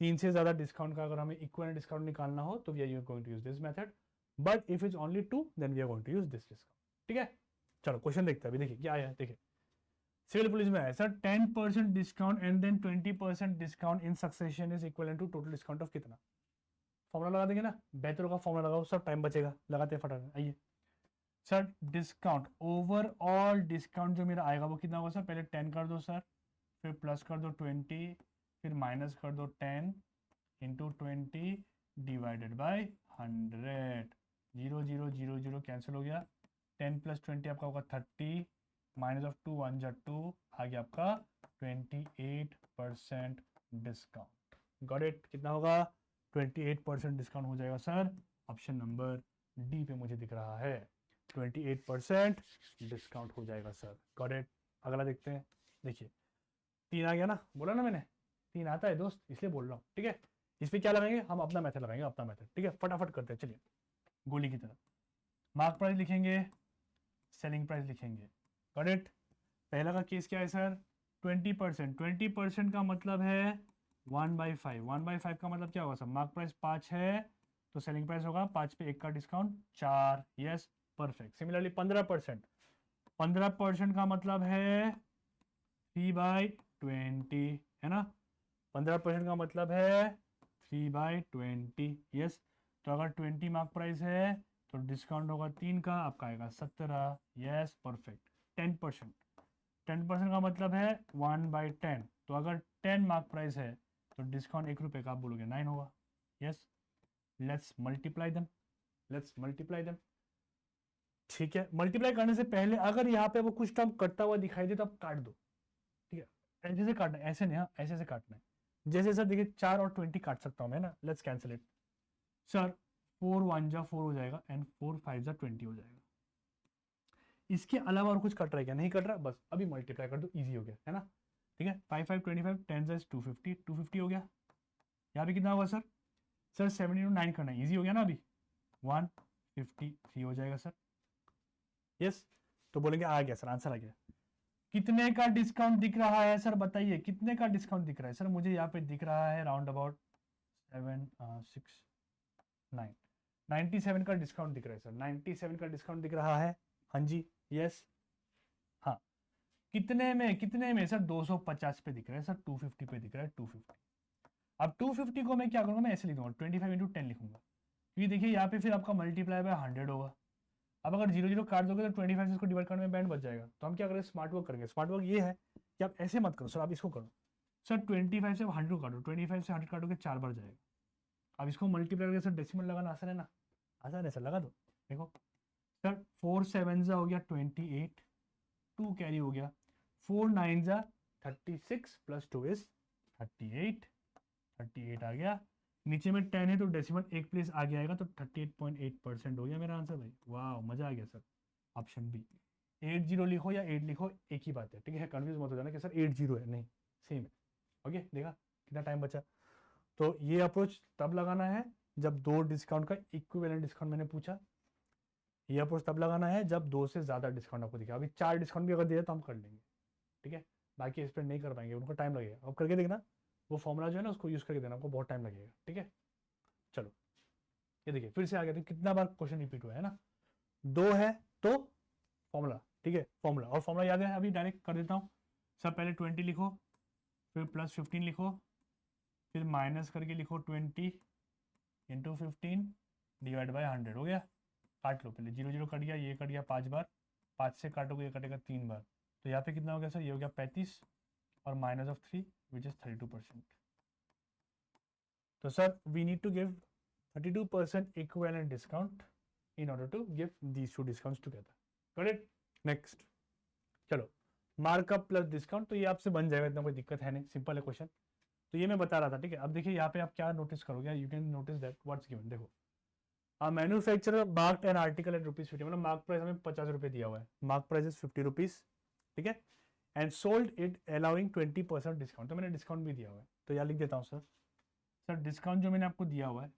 तीन से ज़्यादा डिस्काउंट का अगर हमें इक्विवेलेंट डिस्काउंट निकालना हो तो we are going to use this method, but if is only 2 then we are going to use this discount. ठीक है, चलो क्वेश्चन देखते हैं अभी। देखिए क्या आया है, देखिए सिविल पुलिस में है sir 10% discount and then 20% discount in succession is equal to total discount of कितना। फॉर्मूला लगा देंगे ना, बेहतर का फॉर्मूला लगाओ, सब टाइम बचेगा, लगाते हैं फटाफट। आइए सर, डिस्काउंट ओवरऑल डिस्काउंट जो मेरा आएगा वो कितना होगा सर, पहले 10 कर दो सर, फिर प्लस कर दो 20, फिर माइनस कर दो 10 इंटू 20 डिवाइडेड बाई 100। 0 0 0 0 कैंसिल हो गया, 10 प्लस 20 आपका होगा 30, माइनस ऑफ 2 1 जा 2, आ गया आपका 28% डिस्काउंट। गॉट इट, कितना होगा 28% डिस्काउंट हो जाएगा सर, ऑप्शन नंबर डी पे मुझे दिख रहा है 28% डिस्काउंट हो जाएगा सर। गॉट इट, अगला देखते हैं। देखिए 3 आ गया ना, बोला ना मैंने 3 आता है दोस्त, इसलिए बोल रहा हूँ। ठीक है, इस पर क्या लगाएंगे हम, अपना मेथड लगाएंगे, अपना मेथड। ठीक है, फटाफट करते हैं, चलिए गोली की तरह। मार्क प्राइस लिखेंगे, सेलिंग प्राइस लिखेंगे। गॉट इट, पहला का केस क्या है सर 20%। 20% का मतलब है 1/5। 1/5 का मतलब क्या होगा सर, मार्क प्राइस 5 है तो सेलिंग प्राइस होगा 5 पे 1 का डिस्काउंट 4। Yes, perfect. सिमिलरली 15%, 15% का मतलब है 3/20, है ना। 15% का मतलब है 3/20। यस, तो अगर 20 मार्क प्राइस है तो डिस्काउंट होगा 3 का, आपका आएगा 17। Yes, perfect. 10%, 10% का मतलब है 1/10, तो अगर 10 मार्क प्राइस है तो डिस्काउंट 1 रुपये का, आप बोलोगे 9 होगा। Yes, let's multiply them, let's multiply them. ठीक है, मल्टीप्लाई करने से पहले अगर यहाँ पे वो कुछ टर्म कटता हुआ दिखाई दे तो आप काट दो। ठीक है, ऐसे से काटना है, ऐसे नहीं, हाँ ऐसे से काटना है। जैसे सर देखिए 4 और 20 काट सकता हूँ मैं ना, लेट्स कैंसिल इट सर। 4 1 जा 4 हो जाएगा एंड 4 5 जा 20 हो जाएगा। इसके अलावा और कुछ कट रहा है क्या, नहीं कट रहा, बस अभी मल्टीप्लाई कर दो, इजी हो गया, है ना। ठीक है, 5 5 25, 10 से 250, 250 हो गया। यहाँ पे कितना होगा सर, सर 7 9 करना है, ईजी हो गया ना अभी, 153 हो जाएगा सर। यस, तो बोलेंगे आ गया सर, आंसर आ गया। कितने का डिस्काउंट दिख रहा है सर, बताइए कितने का डिस्काउंट दिख रहा है सर। मुझे यहाँ पे दिख रहा है राउंड अबाउट 7 6 9 97 का डिस्काउंट दिख रहा है सर, 97 का डिस्काउंट दिख रहा है। हाँ जी, यस, हाँ। कितने में सर, 250 पे दिख रहा है सर, 250 पे दिख रहा है, 250। अब 250 को मैं क्या करूँगा, मैं ऐसे लिखूंगा 25 इंटू 10 लिखूंगा, क्योंकि देखिए यहाँ पे फिर आपका मल्टीप्लाई बाय 100 होगा। अब अगर 0 0 काट दोगे तो 25 से इसको डिवाइड करने में बैंड बच जाएगा। तो हम क्या करेंगे, स्मार्ट वर्क करेंगे। स्मार्ट वर्क ये है कि आप ऐसे मत करो सर, आप इसको करो सर, 25 से 100 काटो, 25 से 100 काटोगे 4 बार जाएगा। अब इसको मल्टीप्लाई करके सर डेसिमल लगाना आसान है ना, आसान है सर, लगा दो। देखो सर 4 7 हो गया 28, 2 कैरी हो गया, 4 9 36 प्लस 2 इज 38, 38 आ गया। नीचे में 10 है तो डेसिमल एक प्लेस आगे आएगा, तो 38.8% हो गया मेरा आंसर भाई। वाह, मजा आ गया सर। ऑप्शन बी, 80 लिखो या 8 लिखो, एक ही बात है। ठीक है, कन्फ्यूज मत हो जाना कि सर 80 है, नहीं सेम है। ओके, देखा कितना टाइम बचा। तो ये अप्रोच तब लगाना है जब 2 डिस्काउंट का इक्विवेलेंट डिस्काउंट मैंने पूछा। ये अप्रोच तब लगाना है जब 2 से ज़्यादा डिस्काउंट आपको दिखा। अभी 4 डिस्काउंट भी अगर दिया तो हम कर लेंगे। ठीक है, बाकी इस पर नहीं कर पाएंगे, उनको टाइम लगेगा। अब करके देखना, वो फॉर्मूला जो है ना उसको यूज़ करके देना, आपको बहुत टाइम लगेगा। ठीक है, चलो ये देखिए फिर से आ गया, तो कितना बार क्वेश्चन रिपीट हुआ है ना, 2 है तो फॉर्मूला। ठीक है, फॉर्मूला और फॉर्मूला याद है, अभी डायरेक्ट कर देता हूँ। सब पहले 20 लिखो, फिर प्लस 15 लिखो, फिर माइनस करके लिखो 20 इंटू 15 डिवाइड बाई 100 हो गया। काट लो, पहले 0 0 कट गया, ये कट गया 5 बार, 5 से काटोगे ये कटेगा 3 बार, तो यहाँ पे कितना हो गया सर, ये हो गया 35 और माइनस ऑफ 3 विच इज 32%। तो sir we need to give 32% equivalent discount in order to give these two discounts together. Got it? Next, चलो मार्कअप प्लस डिस्काउंट, तो ये आपसे बन जाएगा, इतना कोई दिक्कत है नहीं, सिंपल है क्वेश्चन। तो ये मैं बता रहा था। ठीक है, अब देखिए यहाँ पे आप क्या नोटिस करोगे, you can notice that what's given. देखो manufacturer marked an article at ₹50, मतलब मार्क प्राइस हमें 50 रुपये दिया हुआ है, मार्क प्राइस इज 50 रुपीज़। ठीक है, and sold it allowing 20% discount. तो मैंने डिस्काउंट भी दिया हुआ है, तो यहाँ लिख देता हूँ सर डिस्काउंट जो मैंने आपको दिया हुआ है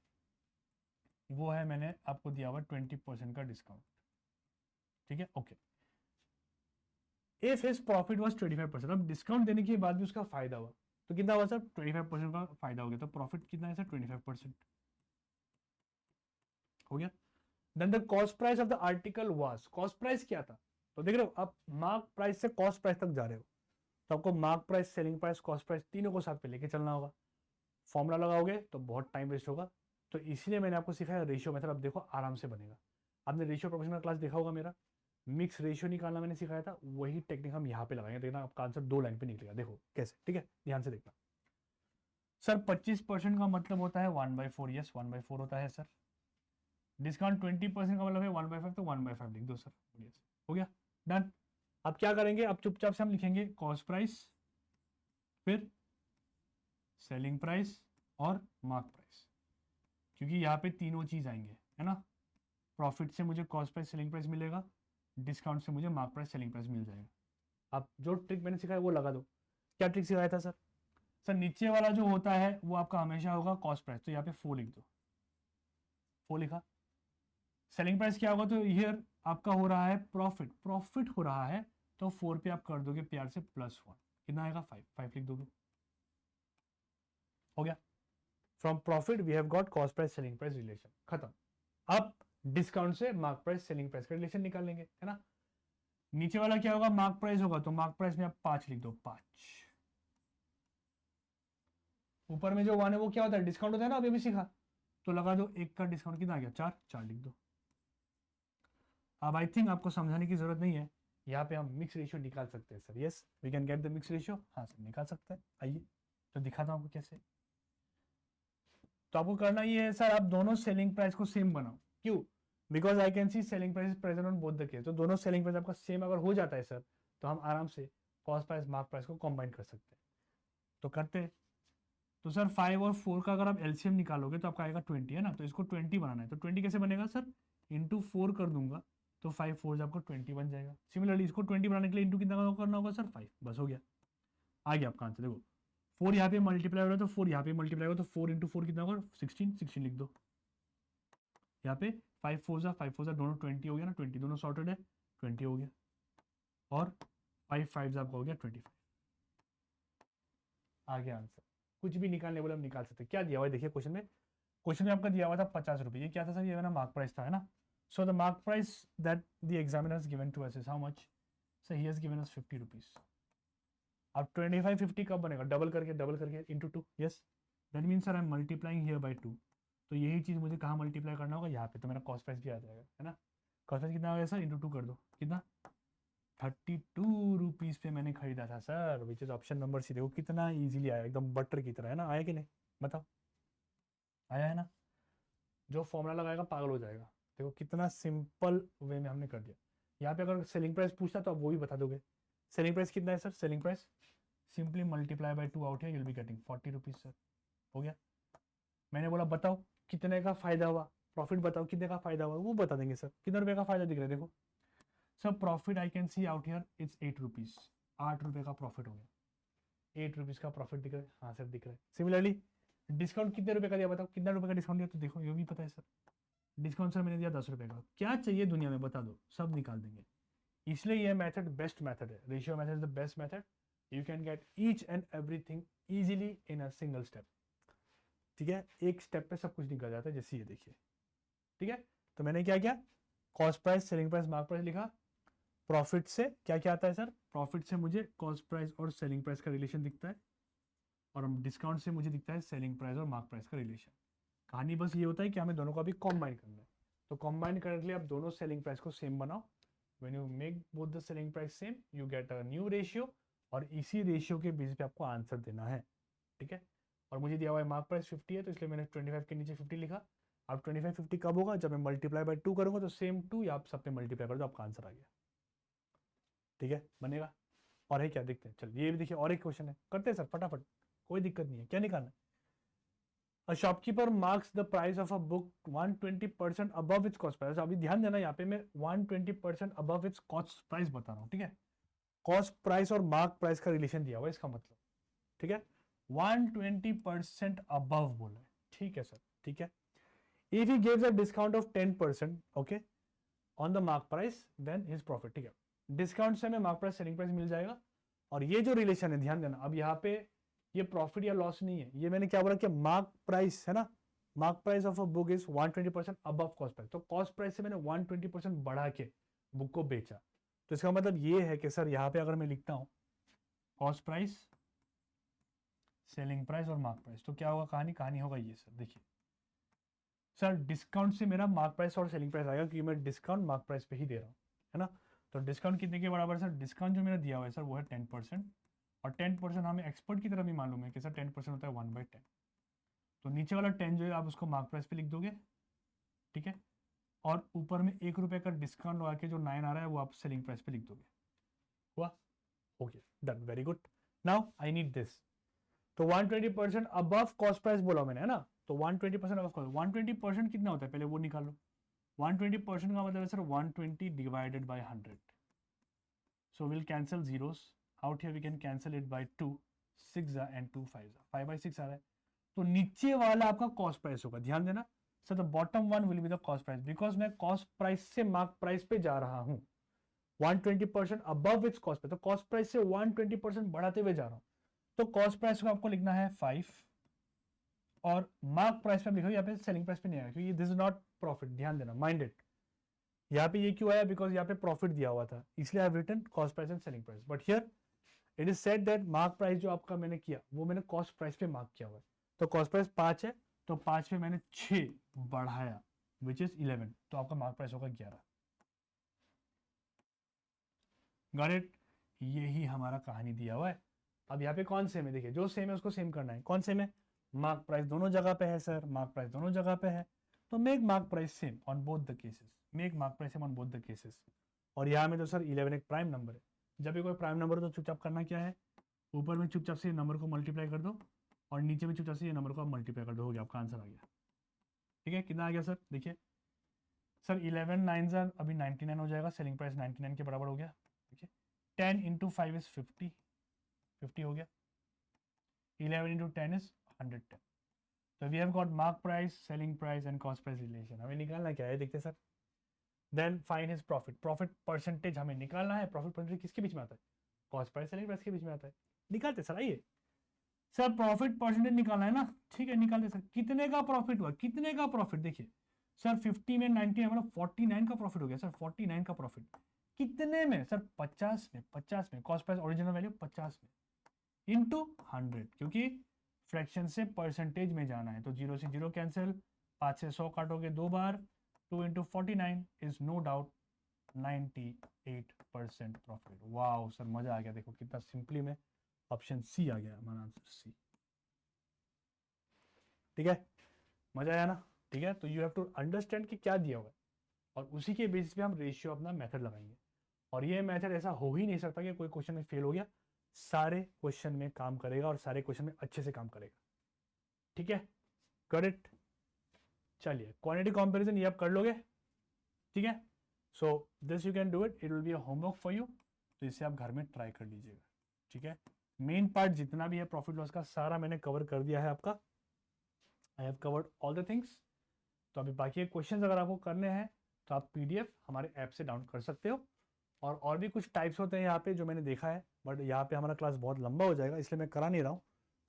वो है, मैंने आपको दिया हुआ 20% का डिस्काउंट, ठीक है, okay. If his profit was 25%, अब डिस्काउंट देने के बाद भी उसका फायदा हुआ, तो कितना हुआ सर 25% का फायदा हो गया, तो प्रॉफिट कितना है सर 25% हो गया। Then the cost price of the article was, cost price क्या था, तो देख रहे हो आप मार्क प्राइस से कॉस्ट प्राइस तक जा रहे हो, तो आपको mark price, selling price, cost price तीनों को साथ पे लेके चलना होगा। फॉर्मूला लगाओगे तो बहुत टाइम वेस्ट होगा, तो इसलिए मैंने आपको सिखाया रेशियो मेथड। अब देखो आराम से बनेगा। आपने रेशियो प्रोपोर्शनल क्लास देखा होगा मेरा, मिक्स रेशियो निकालना मैंने सिखाया था, वही टेक्निक हम यहाँ पे लगाएंगे, देखना आपका आंसर 2 लाइन पे निकलेगा, देखो कैसे, ठीक है, ध्यान से देखना। सर 25% का मतलब होता है 1/4, यस 1/4 होता है सर। डिस्काउंट 20% का मतलब है 1/5, तो 1/5 लिख दो सर, हो गया, डन। अब क्या करेंगे, अब चुपचाप से हम लिखेंगे कॉस्ट प्राइस, फिर सेलिंग प्राइस और मार्क प्राइस, क्योंकि यहाँ पे तीनों चीज आएंगे, है ना। प्रॉफिट से मुझे कॉस्ट प्राइस सेलिंग प्राइस मिलेगा, डिस्काउंट से मुझे मार्क प्राइस सेलिंग प्राइस मिल जाएगा। अब जो ट्रिक मैंने सिखाया वो लगा दो। क्या ट्रिक सिखाया था सर? सर नीचे वाला जो होता है वो आपका हमेशा होगा कॉस्ट प्राइस, तो यहाँ पे 4 लिख दो, 4 लिखा। सेलिंग प्राइस क्या होगा, तो हियर आपका हो रहा है प्रॉफिट, प्रॉफिट हो रहा है, तो 4 पे आप कर दोगे प्यार से +1, कितना आएगा 5, 5 लिख दोगे, हो गया। From profit we have got cost price selling price relation, खत्म। अब डिस्काउंट से मार्क प्राइस सेलिंग प्राइस का रिलेशन निकाल लेंगे, है ना। नीचे वाला क्या होगा, मार्क प्राइस होगा, तो मार्क प्राइस में आप 5 लिख दो, 5। ऊपर में जो 1 है वो क्या होता है, डिस्काउंट होता है ना, अभी भी सीखा, तो लगा दो, 1 का डिस्काउंट कितना आ गया 4, 4 लिख दो। अब आई थिंक आपको समझाने की जरूरत नहीं है, यहाँ पे हम मिक्स रेशियो निकाल सकते हैं sir, yes we can get the mix ratio, हाँ सर निकाल सकते हैं, आइए तो दिखाता हूँ आपको कैसे। तो आपको करना ये है सर, आप दोनों सेलिंग प्राइस को सेम बनाओ, क्यों, because I can see selling price present on both the case, तो दोनों सेलिंग प्राइस आपका सेम अगर हो जाता है सर, तो हम आराम से कॉस्ट प्राइस मार्क प्राइस को कंबाइन कर सकते हैं, तो करते हैं। तो सर 5 और 4 का अगर आप एलसीएम निकालोगे तो आपका आएगा 20, है ना, तो इसको 20 बनाना है, तो 20 कैसे बनेगा सर, इंटू 4 कर दूंगा, तो 5 4 आपको 20 बन जाएगा। सिमिलरली इसको 20 बनाने के लिए इंटू कितना करना होगा सर 5, बस हो गया, आ गया आपका आंसर। देखो 4 यहाँ पे मल्टीप्लाई हो रहा है, तो 4 यहाँ पे मल्टीप्लाई होगा, तो 4 इंटू 4 कितना होगा 16, 16 लिख दो। यहाँ पे 5 4 दोनों 20 हो गया ना, 20 दोनों सॉर्टेड है, 20 हो गया, और 5 5 आपका हो गया 25, आ गया आंसर। कुछ भी निकालने बोले हम निकाल सकते हैं। क्या दिया हुआ है देखिए क्वेश्चन में, क्वेश्चन में आपका दिया हुआ था 50 रुपये, ये क्या था सर, ये मेरा मार्क प्राइस था, है ना। So the mark price that the examiner has given to us is how much, so he has given us 50 rupees. अब 25 50 कब बनेगा, डबल करके into 2, yes that mean sir I am multiplying here by 2, तो यही चीज़ मुझे कहाँ multiply करना होगा, यहाँ पे, तो मेरा कॉस्ट प्राइस भी आ जाएगा, है ना। कॉस्ट प्राइस कितना आ गया सर, इंटू 2 कर दो, कितना 32 रुपीज़ पे मैंने खरीदा था sir, which is option number C. देखो कितना ईजिली आया, एकदम बटर की तरह, है ना, आया कि नहीं बताओ, आया है ना। जो फॉर्मूला लगाएगा पागल हो जाएगा, देखो कितना सिंपल वे में हमने कर दिया। यहाँ पे अगर सेलिंग प्राइस पूछता तो आप वो भी बता दोगे। सेलिंग प्राइस कितना है sir, selling price simply multiply by 2 out है, you will be getting 40 rupees sir, हो गया। मैंने बोला बताओ कितने का फायदा हुआ, प्रॉफिट बताओ कितने का फायदा हुआ, वो बता देंगे सर, कितने रुपए का फायदा दिख रहा है, देखो sir profit I can see out here it's 8 rupees, 8 रुपये का प्रॉफिट हो गया, 8 रुपीज़ का प्रॉफिट दिख रहा है, हाँ सर दिख रहा है। सिमिलरली डिस्काउंट कितने रुपए का दिया, बताओ कितना रुपए का डिस्काउंट दिया, तो देखो ये भी पता है सर, डिस्काउंट सर मैंने दिया 10 रुपए का, क्या चाहिए दुनिया में बता दो, सब निकाल देंगे। इसलिए ये मेथड बेस्ट मेथड है, ratio method is the best method, you can get each and everything easily in a single step, ठीक है, एक स्टेप पे सब कुछ निकल जाता है, जैसे ये देखिए, ठीक है। तो मैंने क्या किया, cost price selling price mark price लिखा, प्रॉफिट से क्या क्या आता है सर, प्रॉफिट से मुझे कॉस्ट प्राइस और सेलिंग प्राइस का रिलेशन दिखता है, और डिस्काउंट से मुझे दिखता है सेलिंग प्राइस और मार्क प्राइस का रिलेशन। कहानी बस ये होता है कि हमें दोनों का भी कॉम्बाइन करना है, तो कॉम्बाइन करने के लिए आप दोनों सेलिंग प्राइस को सेम बनाओ, when you make both the selling price same you get a new ratio, और इसी रेशियो के बेस पे आपको आंसर देना है, ठीक है। और मुझे दिया हुआ है मार्क प्राइस 50 है, तो इसलिए मैंने 25 के नीचे 50 लिखा। अब 25 50 कब होगा, जब मैं मल्टीप्लाई बाय 2 करूंगा, तो सेम 2 या आप सब पे मल्टीप्लाई कर दो, आपका आंसर आ गया, ठीक है, बनेगा। और है क्या, देखते हैं, चलिए ये भी देखिए, और एक क्वेश्चन है, करते हैं सर फटाफट, कोई दिक्कत नहीं है, क्या निकालना है। A shopkeeper marks the price of a book 120% above its cost price। अभी ध्यान देना, यहाँ पे मैं 120% above its cost price बता रहा हूँ, ठीक है। कॉस्ट प्राइस और मार्क प्राइस का रिलेशन दिया हुआ है इसका मतलब, ठीक है। 120% अबव बोला है, ठीक है सर, ठीक है। If he gives a discount of 10%, okay, on the mark price, then his profit, ठीक है। डिस्काउंट से हमें मार्क प्राइस सेलिंग प्राइस मिल जाएगा। और ये जो रिलेशन है, ध्यान देना, अब यहाँ पे ये प्रॉफिट या लॉस नहीं है, ये मैंने क्या बोला कि मार्क प्राइस है ना, mark price of a book is 120% above cost price, तो कॉस्ट प्राइस से मैंने 120% बढ़ा के बुक को बेचा। तो इसका मतलब ये है कि सर यहाँ पे अगर मैं लिखता हूँ कॉस्ट प्राइस, सेलिंग प्राइस और मार्क प्राइस, तो क्या होगा, कहानी होगा ये सर, देखिए सर, डिस्काउंट से मेरा मार्क प्राइस और सेलिंग प्राइस आएगा, क्योंकि मैं डिस्काउंट मार्क प्राइस पे ही दे रहा हूँ, है ना। तो डिस्काउंट कितने के बराबर सर, डिस्काउंट जो मेरा दिया हुआ है सर वो है 10%, और 10% हमें एक्सपर्ट की तरह भी मालूम है कि सर 10% होता है 1/10। तो नीचे वाला 10 जो है आप उसको मार्क प्राइस पे लिख दोगे, ठीक है, और ऊपर में ₹1 का डिस्काउंट लगा के जो 9 आ रहा है वो आप सेलिंग प्राइस पे लिख दोगे। हुआ, okay, done, very good. Now I need this. तो 120% अबव कॉस्ट प्राइस बोला मैंने, है ना, तो 120% अबव कॉस्ट, 120% कितना होता है पहले वो निकालो। 120% का मतलब है sir 120 divided by 100, so we'll cancel zeros out here, we can cancel it by 2, 6 and 2 5 5/6 आ रहा है। तो नीचे वाला आपका कॉस्ट प्राइस होगा, ध्यान देना sir, the bottom one will be the cost price, because मैं कॉस्ट प्राइस से मार्क प्राइस पे जा रहा हूँ, 120% अबव इट्स कॉस्ट प्राइस, तो कॉस्ट प्राइस से 120% बढ़ाते हुए जा रहा हूँ। तो कॉस्ट प्राइस को आपको लिखना है 5, और मार्क प्राइस पे लिखो, यहाँ पे सेलिंग प्राइस पे नहीं आएगा, क्योंकि दिस इज नॉट प्रॉफिट, ध्यान देना, माइंडेड। यहाँ पे ये क्यों आया, बिकॉज यहाँ पे प्रॉफिट दिया हुआ था, इसलिए I have written cost price and selling price. But here it is said that mark price जो आपका मैंने किया वो मैंने कॉस्ट प्राइस पे मार्क किया हुआ है। तो कॉस्ट प्राइस 5 है, तो 5 पे मैंने 6 बढ़ाया, विच इज 11, तो आपका मार्क प्राइस होगा 11। गॉट इट, यही हमारा कहानी दिया हुआ है। अब यहाँ पे कौन सेम है, देखिए जो सेम है उसको सेम करना है। कौन सेम है, मार्क प्राइस दोनों जगह पे है सर, मार्क प्राइस दोनों जगह पे है, तो make mark price same on both the cases, make mark price same on both the cases. और यहाँ में तो सर 11 एक प्राइम नंबर है, जब भी कोई प्राइम नंबर हो तो चुपचाप करना क्या है, ऊपर में चुपचाप से नंबर को मल्टीप्लाई कर दो, और नीचे में चुपचाप से ये नंबर को आप मल्टीप्लाई कर दो, हो गया, आपका आंसर आ गया। ठीक है, कितना आ गया सर, देखिए सर 11 9 सर अभी 99 हो जाएगा, सेलिंग प्राइस 99 के बराबर हो गया। देखिए 10 इंटू 5 इज 50 हो गया, 11 इंटू 10 इज 110। तो we have got mark price, selling price and cost price relation. हमें निकालना क्या है, देखते sir. Then find his profit, profit percentage हमें निकालना है। प्रॉफिट परसेंटेज किसके बीच में आता है, कॉस्ट प्राइस सेलिंग प्राइस के बीच में आता है। निकालते सर, आइए सर, प्रॉफिट परसेंटेज निकालना है ना, ठीक है, निकालते सर। कितने का प्रॉफिट हुआ, कितने का प्रॉफिट, देखिए सर 50 में 90 मतलब 49 का प्रॉफिट हो गया सर, 49 का प्रॉफिट कितने में सर, 50 में, 50 में, कॉस्ट प्राइस ओरिजिनल वैल्यू 50 में इंटू 100, क्योंकि फ्रैक्शन से परसेंटेज में जाना है, तो 0 से 0 कैंसिल, 5 से 100 काटोगे 2 बार, 2 into 49 is no doubt 98% profit. Wow sir, मजा आ गया, देखो कितना सिंपली में ऑप्शन सी आ गया हमारा आंसर, सी। ठीक है, मजा आया ना, ठीक है। तो यू हैव टू अंडरस्टैंड कि क्या दिया हुआ है, और उसी के बेसिस पे हम रेशियो अपना मेथड लगाएंगे। और ये मेथड ऐसा हो ही नहीं सकता कि कोई क्वेश्चन में फेल हो गया, सारे क्वेश्चन में काम करेगा और सारे क्वेश्चन में अच्छे से काम करेगा। ठीक है, गॉट इट। चलिए, क्वांटिटी कंपैरिजन ये आप कर लोगे, ठीक है। So this you can do it, it will be a homework for you, तो इसे आप घर में ट्राई कर लीजिएगा, ठीक है। मेन पार्ट जितना भी है प्रॉफिट लॉस का सारा मैंने कवर कर दिया है आपका, I have covered all the things. तो अभी बाकी क्वेश्चंस अगर आपको करने हैं तो आप पीडीएफ हमारे ऐप से डाउनलोड कर सकते हो। और भी कुछ टाइप्स होते हैं यहाँ पे जो मैंने देखा है, बट यहाँ पे हमारा क्लास बहुत लंबा हो जाएगा, इसलिए मैं करा नहीं रहा हूँ।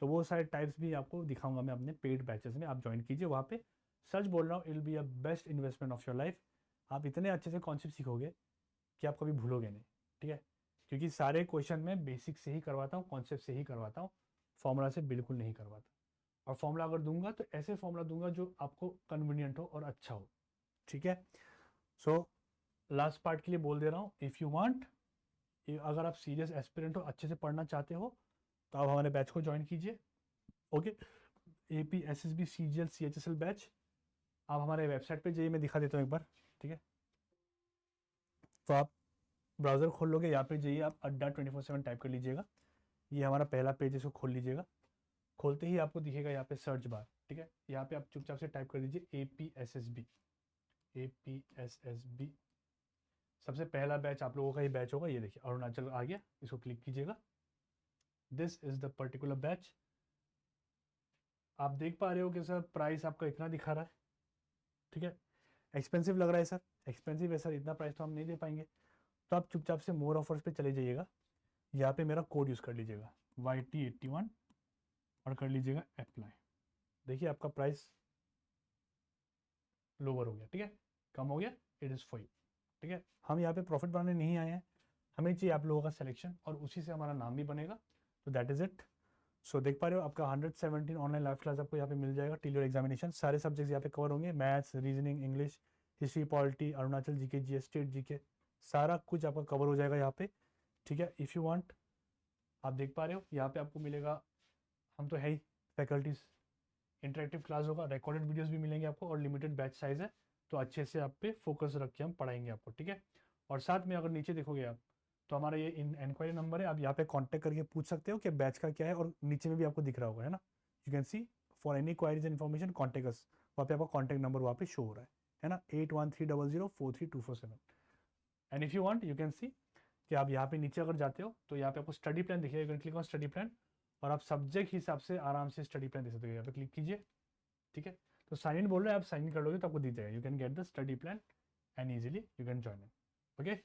तो वो सारे टाइप्स भी आपको दिखाऊंगा मैं अपने पेड बैचेस में, आप ज्वाइन कीजिए वहाँ पे। सच बोल रहा हूँ, it will be a best investment of your life. आप इतने अच्छे से कॉन्सेप्ट सीखोगे कि आप कभी भूलोगे नहीं, ठीक है। क्योंकि सारे क्वेश्चन मैं बेसिक से ही करवाता हूँ, कॉन्सेप्ट से ही करवाता हूँ, फॉर्मूला से बिल्कुल नहीं करवाता। और फॉर्मूला अगर दूंगा तो ऐसे फॉर्मूला दूंगा जो आपको कन्वीनियंट हो और अच्छा हो, ठीक है। सो लास्ट पार्ट के लिए बोल दे रहा हूँ, इफ़ यू वांट, अगर आप सीरियस एस्पिरेंट हो, अच्छे से पढ़ना चाहते हो, तो आप हमारे बैच को ज्वाइन कीजिए, okay. AP SSB CGL CHSL batch, आप हमारे वेबसाइट पे जाइए, मैं दिखा देता हूँ एक बार, ठीक है। तो आप ब्राउज़र खोल लोगे, यहाँ पे जाइए, आप अड्डा 24/7 टाइप कर लीजिएगा, ये हमारा पहला पेज है, इसको खोल लीजिएगा। खोलते ही आपको दिखेगा यहाँ पे सर्च बार, ठीक है। यहाँ पे आप चुपचाप से टाइप कर दीजिए AP SSB, AP SSB सबसे पहला बैच आप लोगों का ये बैच होगा, ये देखिए अरुणाचल आ गया, इसको क्लिक कीजिएगा। This is the particular batch. आप देख पा रहे हो कि सर प्राइस आपका इतना दिखा रहा है, ठीक है, एक्सपेंसिव लग रहा है सर, एक्सपेंसिव है सर, इतना प्राइस तो हम नहीं दे पाएंगे। तो आप चुपचाप से मोर ऑफर्स पे चले जाइएगा, यहाँ पे मेरा कोड यूज़ कर लीजिएगा YT81 और कर लीजिएगा अप्लाई। देखिए आपका प्राइस लोअर हो गया, ठीक है, कम हो गया, इट इज़ फॉर यू, ठीक है। हम यहाँ पे प्रॉफिट बनाने नहीं आए हैं, हमें चाहिए आप लोगों का सिलेक्शन और उसी से हमारा नाम भी बनेगा। तो दैट इज़ इट। सो देख पा रहे हो आपका 117 ऑनलाइन लाइव क्लास आपको यहाँ पे मिल जाएगा टिल योर एग्जामिनेशन। सारे सब्जेक्ट्स यहाँ पे कवर होंगे, maths, reasoning, English, history, polity, Arunachal GK GS, state GK, सारा कुछ आपका कवर हो जाएगा यहाँ पे, ठीक है। इफ़ यू वांट, आप देख पा रहे हो यहाँ पे आपको मिलेगा, हम तो है ही फैकल्टीज, इंटरेक्टिव क्लास होगा, रिकॉर्डेड वीडियोस भी मिलेंगे आपको और लिमिटेड बैच साइज है, तो अच्छे से आप पे फोकस रख के हम पढ़ाएंगे आपको, ठीक है। और साथ में अगर नीचे देखोगे आप तो हमारा ये इंक्वायरी नंबर है, आप यहाँ पे कांटेक्ट करके पूछ सकते हो कि बैच का क्या है, और नीचे में भी आपको दिख रहा होगा, है ना, you can C for any queries and information contact us, वहाँ पे आपका कॉन्टैक्ट नंबर वहाँ पे शो हो रहा है ना, 8130043247। And if you want you can सी कि आप यहाँ पे नीचे अगर जाते हो तो यहाँ पे आपको स्टडी प्लान दिखेगा, you can click on study plan और आप सब्जेक्ट हिसाब से आराम से स्टडी प्लान दे सकते हो, यहाँ पे क्लिक कीजिए, ठीक है। तो साइन इन बोल रहे हैं, आप साइन इन कर लोगे तो आपको दी जाएगा, you can get the study plan and easily you can join in, okay.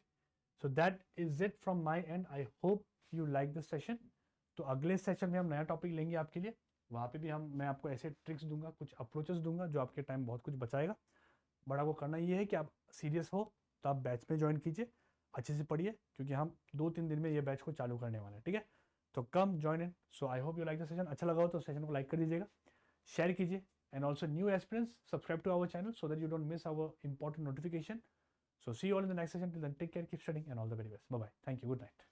So that is it from my and, I hope you like this session. तो अगले सेशन में हम नया टॉपिक लेंगे आपके लिए, वहाँ पे भी मैं आपको ऐसे ट्रिक्स दूंगा, कुछ अप्रोचेस दूंगा जो आपके टाइम बहुत कुछ बचाएगा। बट आपको करना ये है कि आप सीरियस हो तो आप बैच में ज्वाइन कीजिए, अच्छे से पढ़िए, क्योंकि हम 2-3 दिन में ये बैच को चालू करने वाले हैं, ठीक है। तो come join in. So I hope you like the session. अच्छा लगा हो तो सेशन को लाइक कर दीजिएगा, शेयर कीजिए, and also new aspirants subscribe to our channel so that you don't miss our important notification. So see you all in the next session. Till then, take care, keep studying, and all the very best. Bye bye. Thank you. Good night.